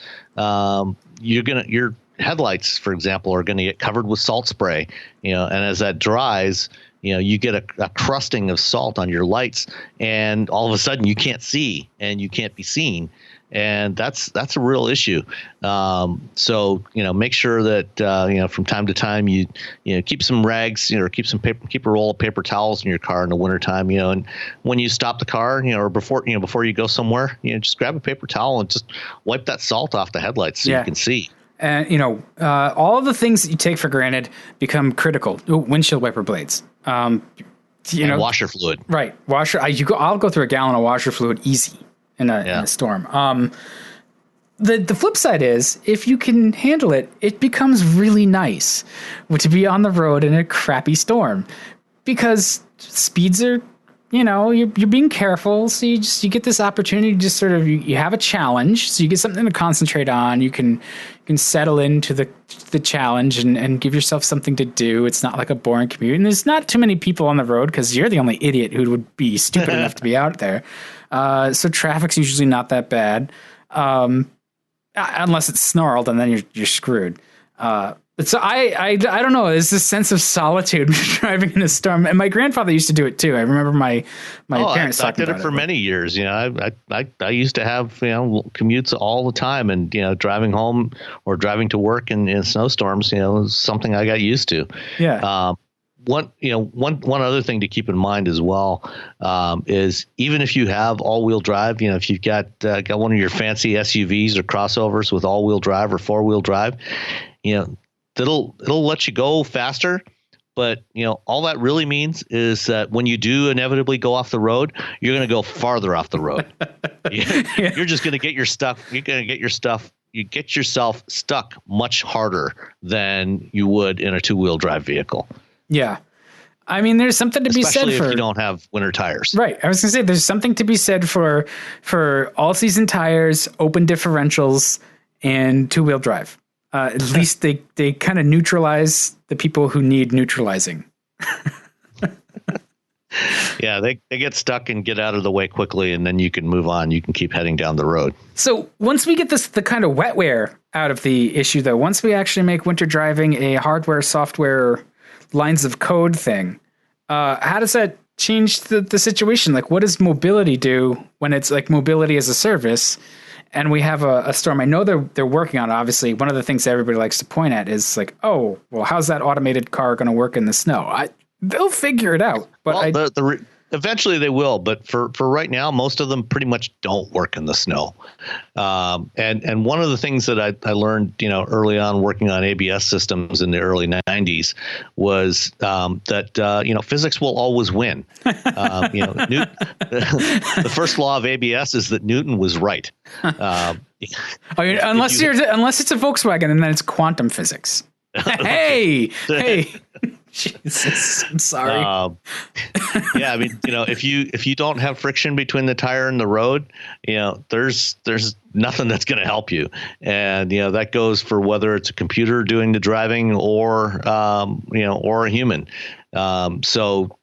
your headlights, for example, are going to get covered with salt spray, and as that dries, you get a crusting of salt on your lights, and all of a sudden you can't see and you can't be seen. And that's a real issue. So make sure that from time to time you keep some rags, or keep a roll of paper towels in your car in the wintertime. And when you stop the car, or before you go somewhere, just grab a paper towel and just wipe that salt off the headlights so you can see. And all of the things that you take for granted become critical. Ooh, windshield wiper blades. And washer fluid. Right, washer. I'll go through a gallon of washer fluid easy in a storm. The flip side is, if you can handle it, it becomes really nice to be on the road in a crappy storm, because speeds are, you're being careful. So you get this opportunity to just sort of, you have a challenge. So you get something to concentrate on. You can settle into the challenge and give yourself something to do. It's not like a boring commute. And there's not too many people on the road because you're the only idiot who would be stupid enough to be out there. So traffic's usually not that bad, unless it's snarled, and then you're screwed. So I don't know. There's this sense of solitude driving in a storm, and my grandfather used to do it too. I remember my parents talking about it. I did it for many years. I used to have commutes all the time, and driving home or driving to work in snowstorms, was something I got used to. Yeah. One other thing to keep in mind as well is, even if you have all-wheel drive, if you've got one of your fancy SUVs or crossovers with all-wheel drive or four-wheel drive, it'll let you go faster. But all that really means is that when you do inevitably go off the road, you're going to go farther off the road. You're just going to get your stuff. You're going to get your stuff. You get yourself stuck much harder than you would in a two-wheel drive vehicle. Yeah. I mean, there's something to be said for, especially if you don't have winter tires. Right. I was going to say, there's something to be said for all-season tires, open differentials, and two-wheel drive. At least they kind of neutralize the people who need neutralizing. Yeah, they get stuck and get out of the way quickly, and then you can move on. You can keep heading down the road. So once we get the kind of wetware out of the issue, though, once we actually make winter driving a hardware, software, lines of code thing, how does that change the situation? Like, what does mobility do when it's like mobility as a service and we have a storm? I know they're working on it. Obviously, one of the things that everybody likes to point at is like, oh, well, how's that automated car going to work in the snow? They'll figure it out. But eventually they will. But for right now, most of them pretty much don't work in the snow. And one of the things that I learned, early on working on ABS systems in the early 90s was that physics will always win. The first law of ABS is that Newton was right. Unless it's a Volkswagen, and then it's quantum physics. Hey. Jesus, I'm sorry. Yeah, I mean, if you don't have friction between the tire and the road, there's nothing that's going to help you, and that goes for whether it's a computer doing the driving or a human. So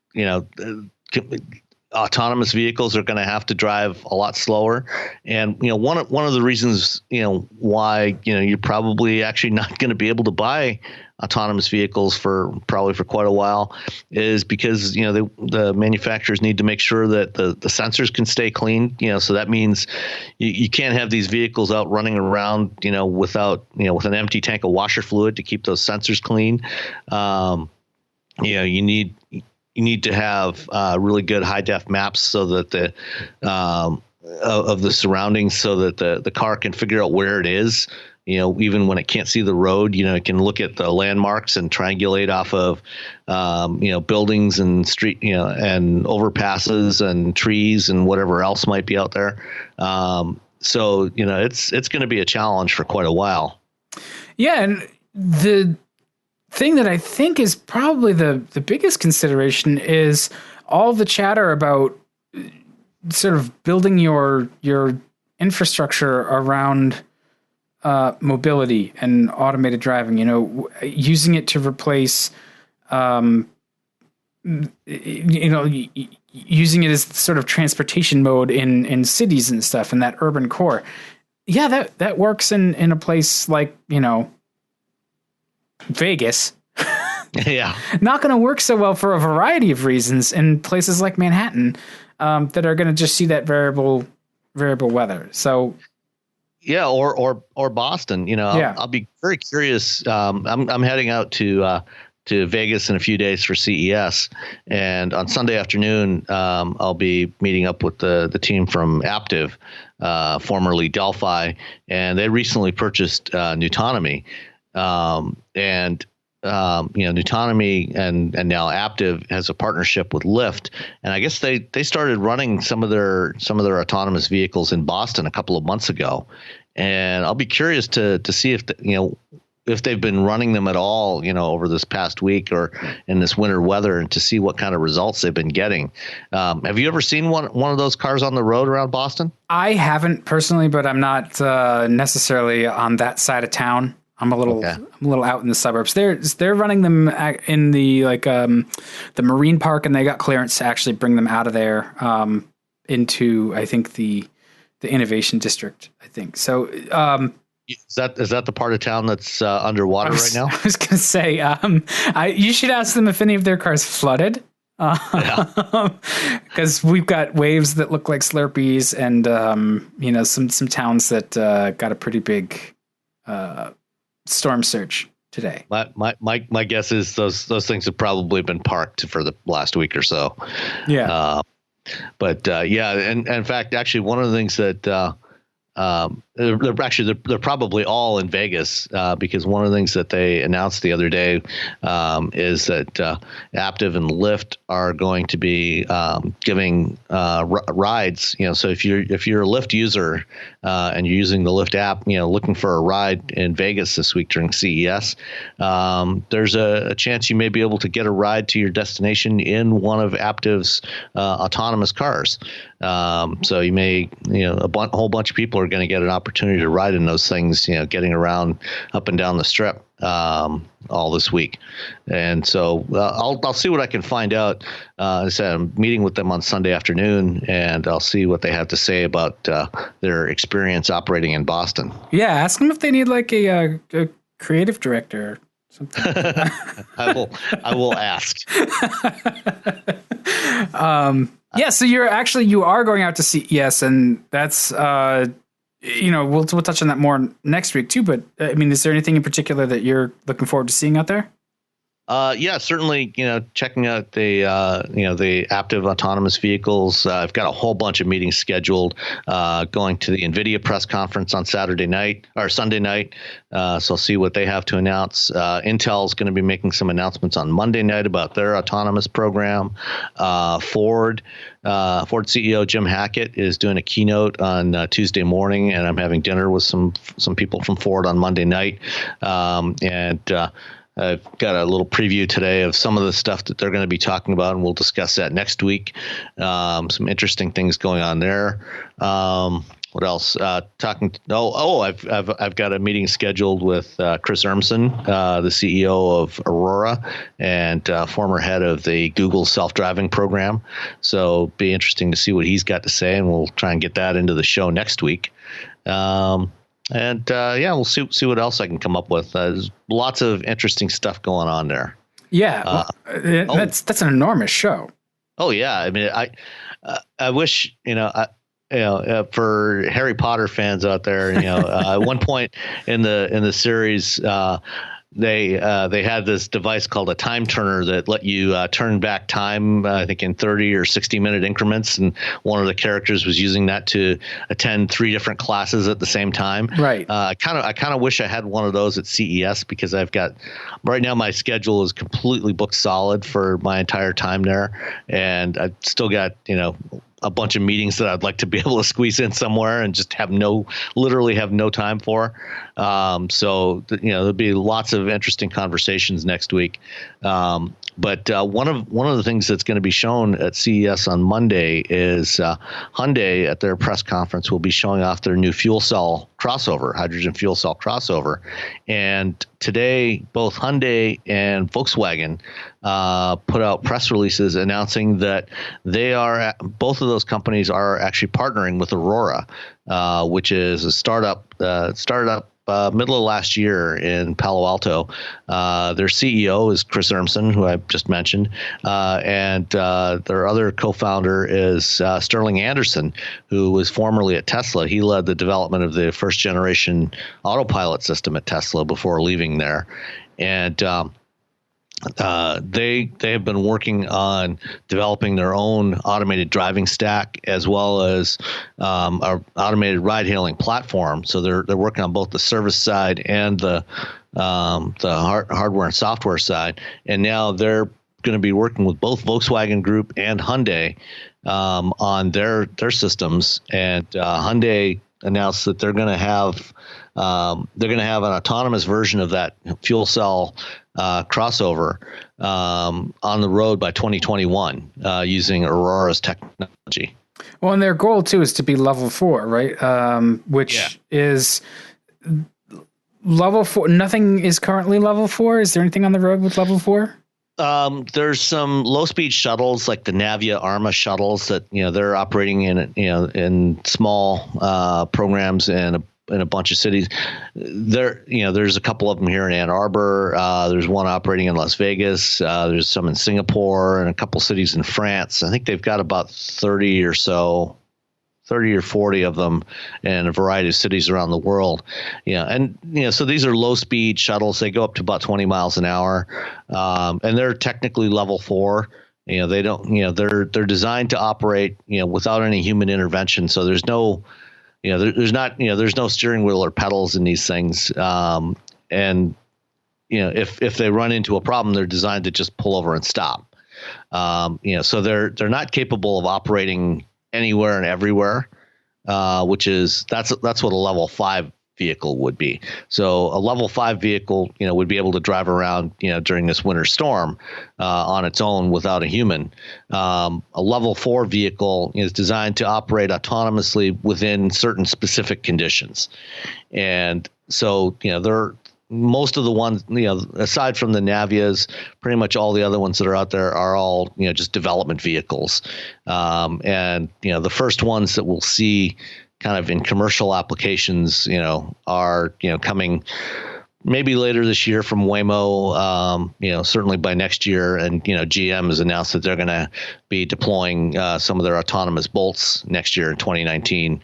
autonomous vehicles are going to have to drive a lot slower. And, one of the reasons, why, you're probably actually not going to be able to buy autonomous vehicles for quite a while is because, the manufacturers need to make sure that the sensors can stay clean. So that means you can't have these vehicles out running around, without, with an empty tank of washer fluid to keep those sensors clean. You need to have really good high def maps so that of the surroundings, so that the car can figure out where it is. Even when it can't see the road, it can look at the landmarks and triangulate off of, buildings and street, and overpasses and trees and whatever else might be out there. So it's going to be a challenge for quite a while. Yeah, and the thing that I think is probably the biggest consideration is all the chatter about sort of building your infrastructure around mobility and automated driving, using it to replace, using it as sort of transportation mode in cities and stuff, in that urban core. Yeah, that works in a place like, Vegas. Yeah. Not going to work so well for a variety of reasons in places like Manhattan, that are going to just see that variable weather. So yeah, or Boston, I'll be very curious. I'm heading out to Vegas in a few days for CES, and on Sunday afternoon, I'll be meeting up with the team from Aptiv, formerly Delphi, and they recently purchased Nutonomy. Nutonomy and now Aptiv has a partnership with Lyft, and I guess they started running some of their autonomous vehicles in Boston a couple of months ago, and I'll be curious to see if they've been running them at all, over this past week or in this winter weather, and to see what kind of results they've been getting. Have you ever seen one of those cars on the road around Boston? I haven't personally, but I'm not necessarily on that side of town. I'm a little out in the suburbs. They're running them in the the marine park, and they got clearance to actually bring them out of there into, I think, the innovation district. I think so. Is that the part of town that's underwater right now? I was going to say, you should ask them if any of their cars flooded. Because we've got waves that look like Slurpees, and some towns that got a pretty big storm surge today. My guess is those things have probably been parked for the last week or so. Yeah. And in fact, actually, one of the things that they're probably all in Vegas, because one of the things that they announced the other day is that Aptiv and Lyft are going to be giving rides. So if you're a Lyft user and you're using the Lyft app, looking for a ride in Vegas this week during CES, there's a chance you may be able to get a ride to your destination in one of Aptiv's autonomous cars. So you may, a whole bunch of people are going to get an opportunity to ride in those things, getting around up and down the strip all this week. And so I'll see what I can find out. I said I'm meeting with them on Sunday afternoon, and I'll see what they have to say about their experience operating in Boston. Yeah, ask them if they need like a creative director or something. I will ask. Yeah, so you are going out to CES, and that's we'll touch on that more next week too. But I mean, is there anything in particular that you're looking forward to seeing out there? Yeah, certainly, checking out the Aptiv autonomous vehicles. I've got a whole bunch of meetings scheduled, going to the NVIDIA press conference on Sunday night. So I'll see what they have to announce. Intel's going to be making some announcements on Monday night about their autonomous program. Ford CEO Jim Hackett is doing a keynote on Tuesday morning, and I'm having dinner with some people from Ford on Monday night. I've got a little preview today of some of the stuff that they're going to be talking about, and we'll discuss that next week. Some interesting things going on there. What else? I've got a meeting scheduled with Chris Urmson, the CEO of Aurora and former head of the Google self-driving program. So be interesting to see what he's got to say, and we'll try and get that into the show next week. We'll see what else I can come up with. There's lots of interesting stuff going on there. Yeah, that's an enormous show. Oh yeah, I mean, I wish for Harry Potter fans out there, at one point in the series, they had this device called a time turner that let you turn back time, I think in 30 or 60-minute increments, and one of the characters was using that to attend 3 different classes at the same time. Right. I kind of wish I had one of those at CES, because right now my schedule is completely booked solid for my entire time there, and I've still got a bunch of meetings that I'd like to be able to squeeze in somewhere and just literally have no time for. There'll be lots of interesting conversations next week. But one of the things that's going to be shown at CES on Monday is Hyundai at their press conference will be showing off their new fuel cell crossover, hydrogen fuel cell crossover. And today, both Hyundai and Volkswagen put out press releases announcing that both of those companies are actually partnering with Aurora, which is a startup middle of last year in Palo Alto. Their CEO is Chris Urmson, who I just mentioned, and their other co-founder is Sterling Anderson, who was formerly at Tesla. He led the development of the first generation autopilot system at Tesla before leaving there. And they have been working on developing their own automated driving stack, as well as our automated ride-hailing platform. So they're working on both the service side and the hardware and software side. And now they're going to be working with both Volkswagen Group and Hyundai on their systems. And Hyundai announced that they're going to have an autonomous version of that fuel cell crossover on the road by 2021 using Aurora's technology. Well, and their goal too is to be level 4, right? Which is level 4. Nothing is currently level 4. Is there anything on the road with level 4? There's some low-speed shuttles like the Navia Arma shuttles that they're operating in small programs in a bunch of cities. There's a couple of them here in Ann Arbor. There's one operating in Las Vegas. There's some in Singapore and a couple cities in France. I think they've got about 30 or 40 of them in a variety of cities around the world. So these are low speed shuttles. They go up to about 20 miles an hour. And they're technically level 4. They don't, they're designed to operate, without any human intervention. So there's no, there's no steering wheel or pedals in these things. If they run into a problem, they're designed to just pull over and stop. So they're not capable of operating anywhere and everywhere, that's what a level 5 vehicle would be. So a level 5 vehicle, would be able to drive around, during this winter storm on its own without a human. A level 4 vehicle is designed to operate autonomously within certain specific conditions. And so, most of the ones, aside from the Navias, pretty much all the other ones that are out there are all, just development vehicles. The first ones that we'll see kind of in commercial applications, are, coming maybe later this year from Waymo, certainly by next year. And, GM has announced that they're going to be deploying some of their autonomous Bolts next year in 2019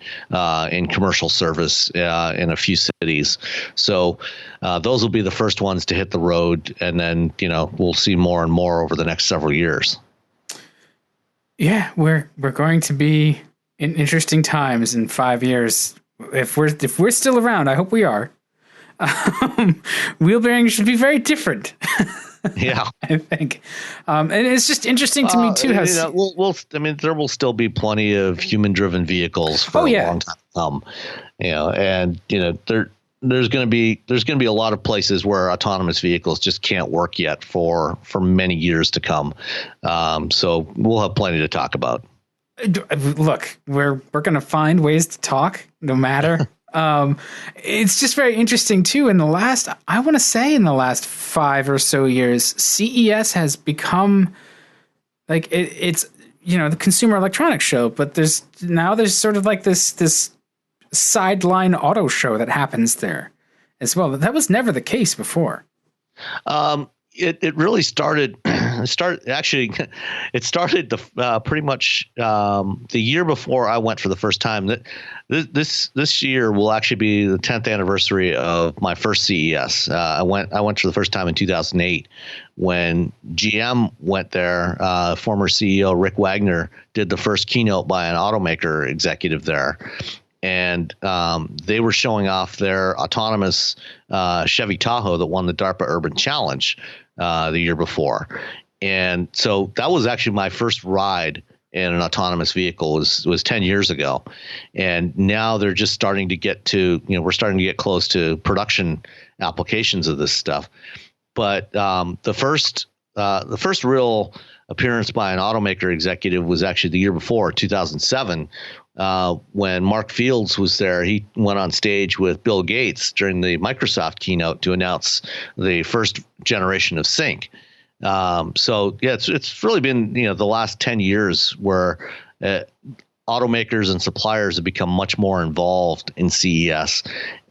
in commercial service in a few cities. So those will be the first ones to hit the road. And then, we'll see more and more over the next several years. Yeah, we're going to be in interesting times in 5 years. If we're still around, I hope we are. Wheelbearings should be very different. Yeah, I think, and it's just interesting to me too. How there will still be plenty of human-driven vehicles for a long time to come. There's going to be a lot of places where autonomous vehicles just can't work yet for many years to come. So we'll have plenty to talk about. Look, we're going to find ways to talk no matter. It's just very interesting too. In the last 5 or so years, CES has become like it's the Consumer Electronics Show, but there's sort of like this sideline auto show that happens there as well. That was never the case before. It really started. It started pretty much the year before I went for the first time. That this year will actually be the 10th anniversary of my first CES. I went for the first time in 2008 when GM went there. Former CEO Rick Wagner did the first keynote by an automaker executive there. And they were showing off their autonomous Chevy Tahoe that won the DARPA Urban Challenge the year before. And so that was actually my first ride in an autonomous vehicle was 10 years ago. And now they're just starting to get to, we're starting to get close to production applications of this stuff. But the first real appearance by an automaker executive was actually the year before, 2007. When Mark Fields was there, he went on stage with Bill Gates during the Microsoft keynote to announce the first generation of Sync. So yeah, it's really been the last 10 years where automakers and suppliers have become much more involved in CES.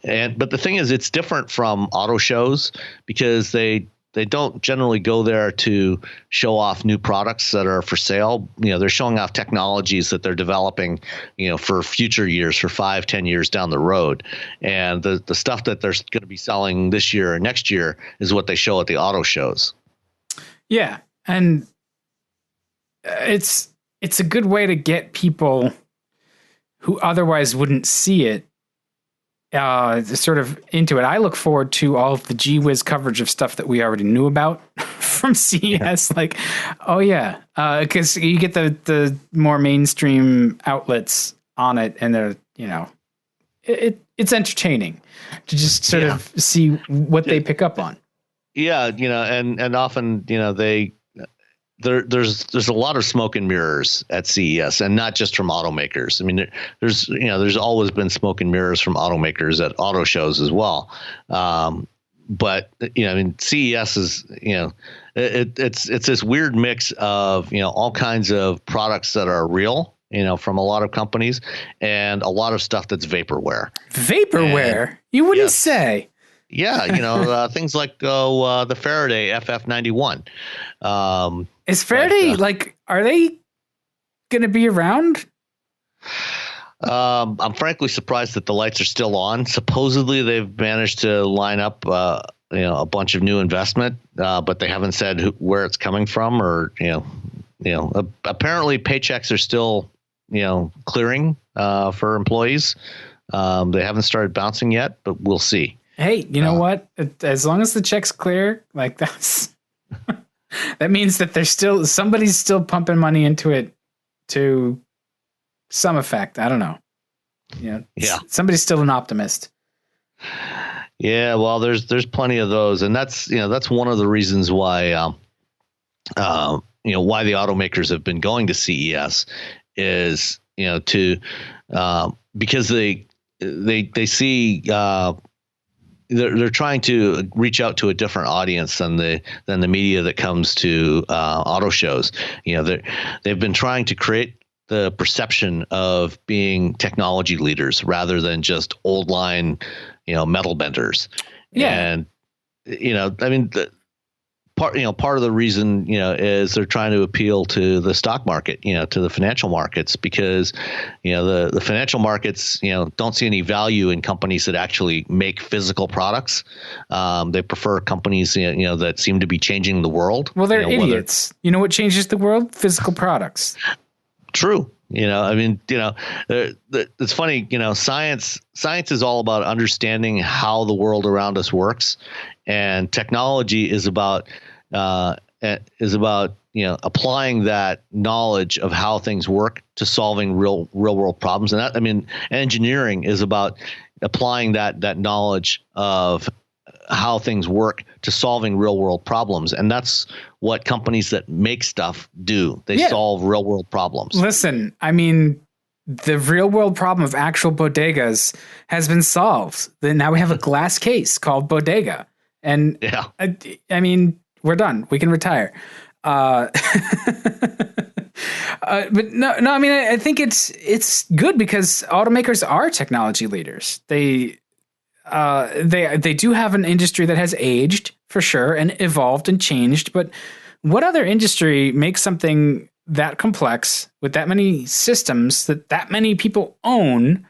But the thing is, it's different from auto shows because they don't generally go there to show off new products that are for sale. They're showing off technologies that they're developing, for future years, for 5-10 years down the road. And the stuff that they're going to be selling this year or next year is what they show at the auto shows. Yeah. And it's a good way to get people who otherwise wouldn't see it sort of into it. I look forward to all of the Gee Whiz coverage of stuff that we already knew about from CES. Like, oh yeah, because you get the more mainstream outlets on it, and they're it's entertaining to just sort of see what they pick up on. Yeah, and often there's a lot of smoke and mirrors at CES, and not just from automakers. I mean, there's always been smoke and mirrors from automakers at auto shows as well. But CES is it's this weird mix of all kinds of products that are real, from a lot of companies, and a lot of stuff that's vaporware. Vaporware, you wouldn't say. Yeah, things like the Faraday FF91. Is Faraday are they going to be around? I'm frankly surprised that the lights are still on. Supposedly they've managed to line up a bunch of new investment, but they haven't said where it's coming from, or apparently paychecks are still clearing for employees. They haven't started bouncing yet, but we'll see. Hey, you know what? As long as the check's clear, that's that means that somebody's still pumping money into it to some effect. I don't know. Somebody's still an optimist. Yeah, well, there's plenty of those, and that's one of the reasons why why the automakers have been going to CES is because they see. They're trying to reach out to a different audience than the media that comes to auto shows. They've been trying to create the perception of being technology leaders rather than just old line, metal benders. Yeah, and part of the reason is they're trying to appeal to the stock market, to the financial markets, because the financial markets don't see any value in companies that actually make physical products. They prefer companies that seem to be changing the world. Well, they're idiots. You know what changes the world? Physical products. True. It's funny. Science is all about understanding how the world around us works, and technology is about applying that knowledge of how things work to solving real world problems. And engineering is about applying that knowledge of how things work to solving real world problems. And that's what companies that make stuff do. They solve real world problems. Listen, I mean, the real world problem of actual bodegas has been solved. Now we have a glass case called Bodega. And I mean, we're done. We can retire. But no, I mean, I think it's good because automakers are technology leaders. They do have an industry that has aged for sure and evolved and changed. But what other industry makes something that complex with that many systems that many people own?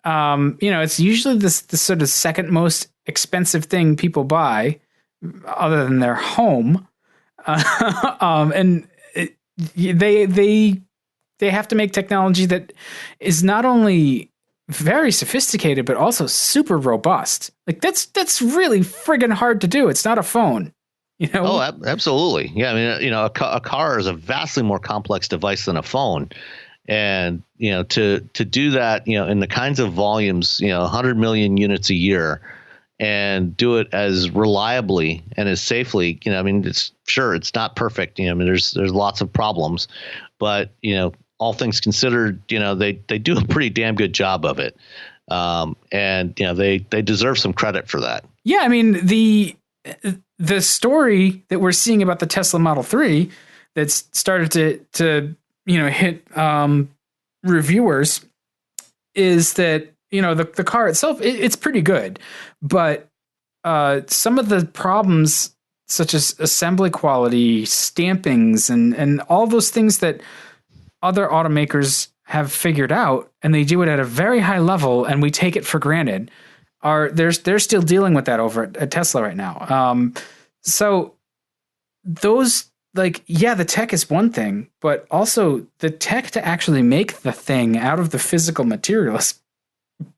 It's usually the sort of second most expensive thing people buy, other than their home. And they have to make technology that is not only very sophisticated, but also super robust. Like that's really friggin' hard to do. It's not a phone, Oh, absolutely. Yeah. I mean, a car is a vastly more complex device than a phone. And, to do that, in the kinds of volumes, 100 million units a year, and do it as reliably and as safely, I mean, it's not perfect. I mean, there's lots of problems, but, all things considered, they do a pretty damn good job of it. And, they deserve some credit for that. Yeah. I mean, the story that we're seeing about the Tesla Model 3 that's started to hit reviewers is that, the car itself, it's pretty good, but some of the problems such as assembly quality, stampings, and all those things that other automakers have figured out, and they do it at a very high level, and we take it for granted, they're still dealing with that over at Tesla right now. So those, the tech is one thing, but also the tech to actually make the thing out of the physical material is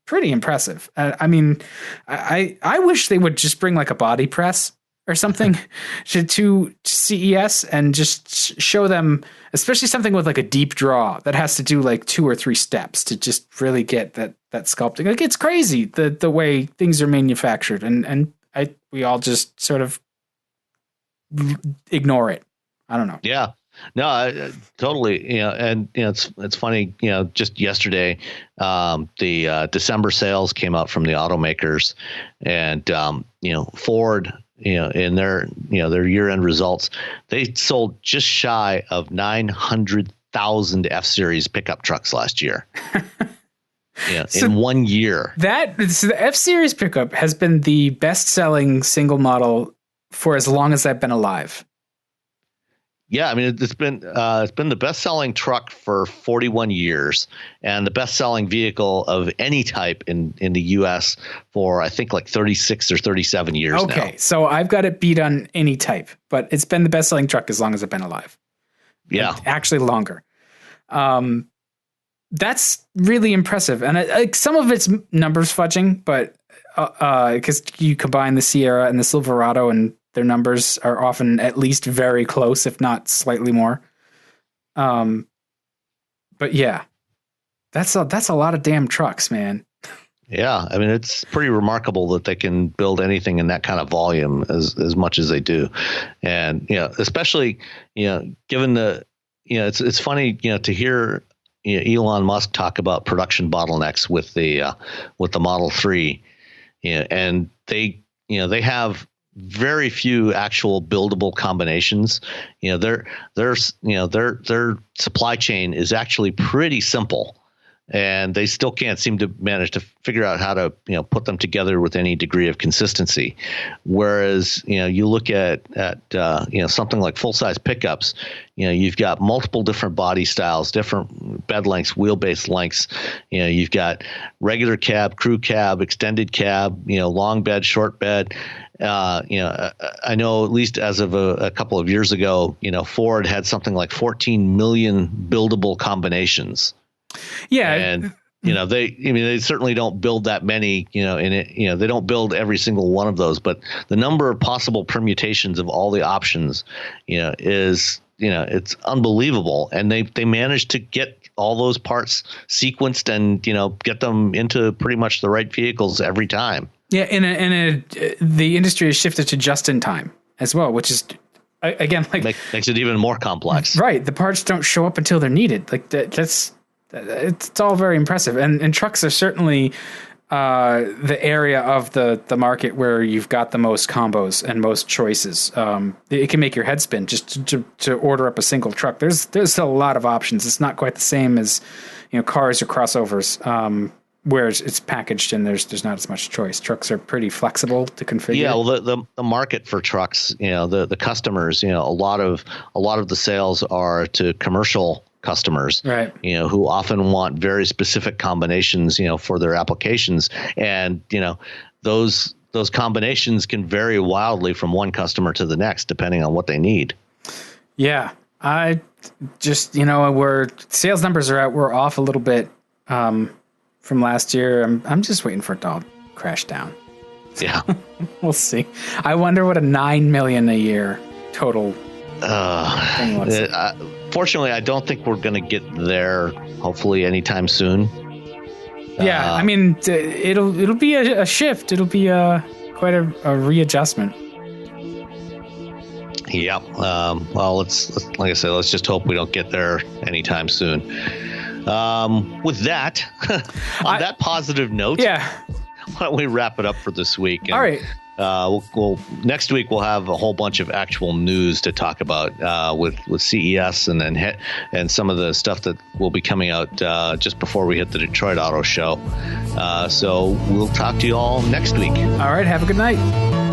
pretty impressive. I mean, I wish they would just bring like a body press or something to CES and just show them, especially something with like a deep draw that has to do like 2 or 3 steps to just really get that sculpting. Like, it's crazy the way things are manufactured, and we all just sort of ignore it. I don't know. Yeah. No, totally. And it's funny. Just yesterday, the December sales came out from the automakers, and Ford, in their year-end results, they sold just shy of 900,000 F-Series pickup trucks last year. So in 1 year. The F-Series pickup has been the best-selling single model for as long as I've been alive. Yeah, I mean, it's been the best-selling truck for 41 years, and the best-selling vehicle of any type in the U.S. for, I think, like 36 or 37 years now. Okay, so I've got it beat on any type, but it's been the best-selling truck as long as I've been alive. Yeah, actually longer. That's really impressive, and some of it's numbers fudging, but because you combine the Sierra and the Silverado, and their numbers are often at least very close, if not slightly more. But yeah, that's a lot of damn trucks, man. Yeah, I mean, it's pretty remarkable that they can build anything in that kind of volume as much as they do, and especially given the it's funny to hear Elon Musk talk about production bottlenecks with the Model 3, and they have very few actual buildable combinations. Their supply chain is actually pretty simple, and they still can't seem to manage to figure out how to put them together with any degree of consistency. Whereas you look at something like full size pickups, you've got multiple different body styles, different bed lengths, wheelbase lengths. You've got regular cab, crew cab, extended cab, long bed, short bed. I know at least as of a couple of years ago, Ford had something like 14 million buildable combinations. Yeah. And, they certainly don't build that many, they don't build every single one of those, but the number of possible permutations of all the options, is, it's unbelievable. And they managed to get all those parts sequenced and, get them into pretty much the right vehicles every time. Yeah, the industry has shifted to just in time as well, which is again like makes it even more complex. Right, the parts don't show up until they're needed. Like it's all very impressive, and trucks are certainly the area of the market where you've got the most combos and most choices. It can make your head spin just to order up a single truck. There's still a lot of options. It's not quite the same as cars or crossovers. Where it's packaged and there's not as much choice. Trucks are pretty flexible to configure. Yeah, well, the market for trucks, the customers, a lot of the sales are to commercial customers, right? Who often want very specific combinations, for their applications, and those combinations can vary wildly from one customer to the next depending on what they need. Yeah, I just where sales numbers are at, we're off a little bit. From last year, I'm just waiting for it to all crash down. Yeah, we'll see. I wonder what a $9 million a year total thing was. Fortunately, I don't think we're going to get there. Hopefully, anytime soon. Yeah, I mean, it'll be a shift. It'll be quite a readjustment. Yeah. Well, let's like I said, let's just hope we don't get there anytime soon. With that, on that positive note, why don't we wrap it up for this week? And, all right. We'll next week we'll have a whole bunch of actual news to talk about with CES and some of the stuff that will be coming out just before we hit the Detroit Auto Show. So we'll talk to you all next week. All right. Have a good night.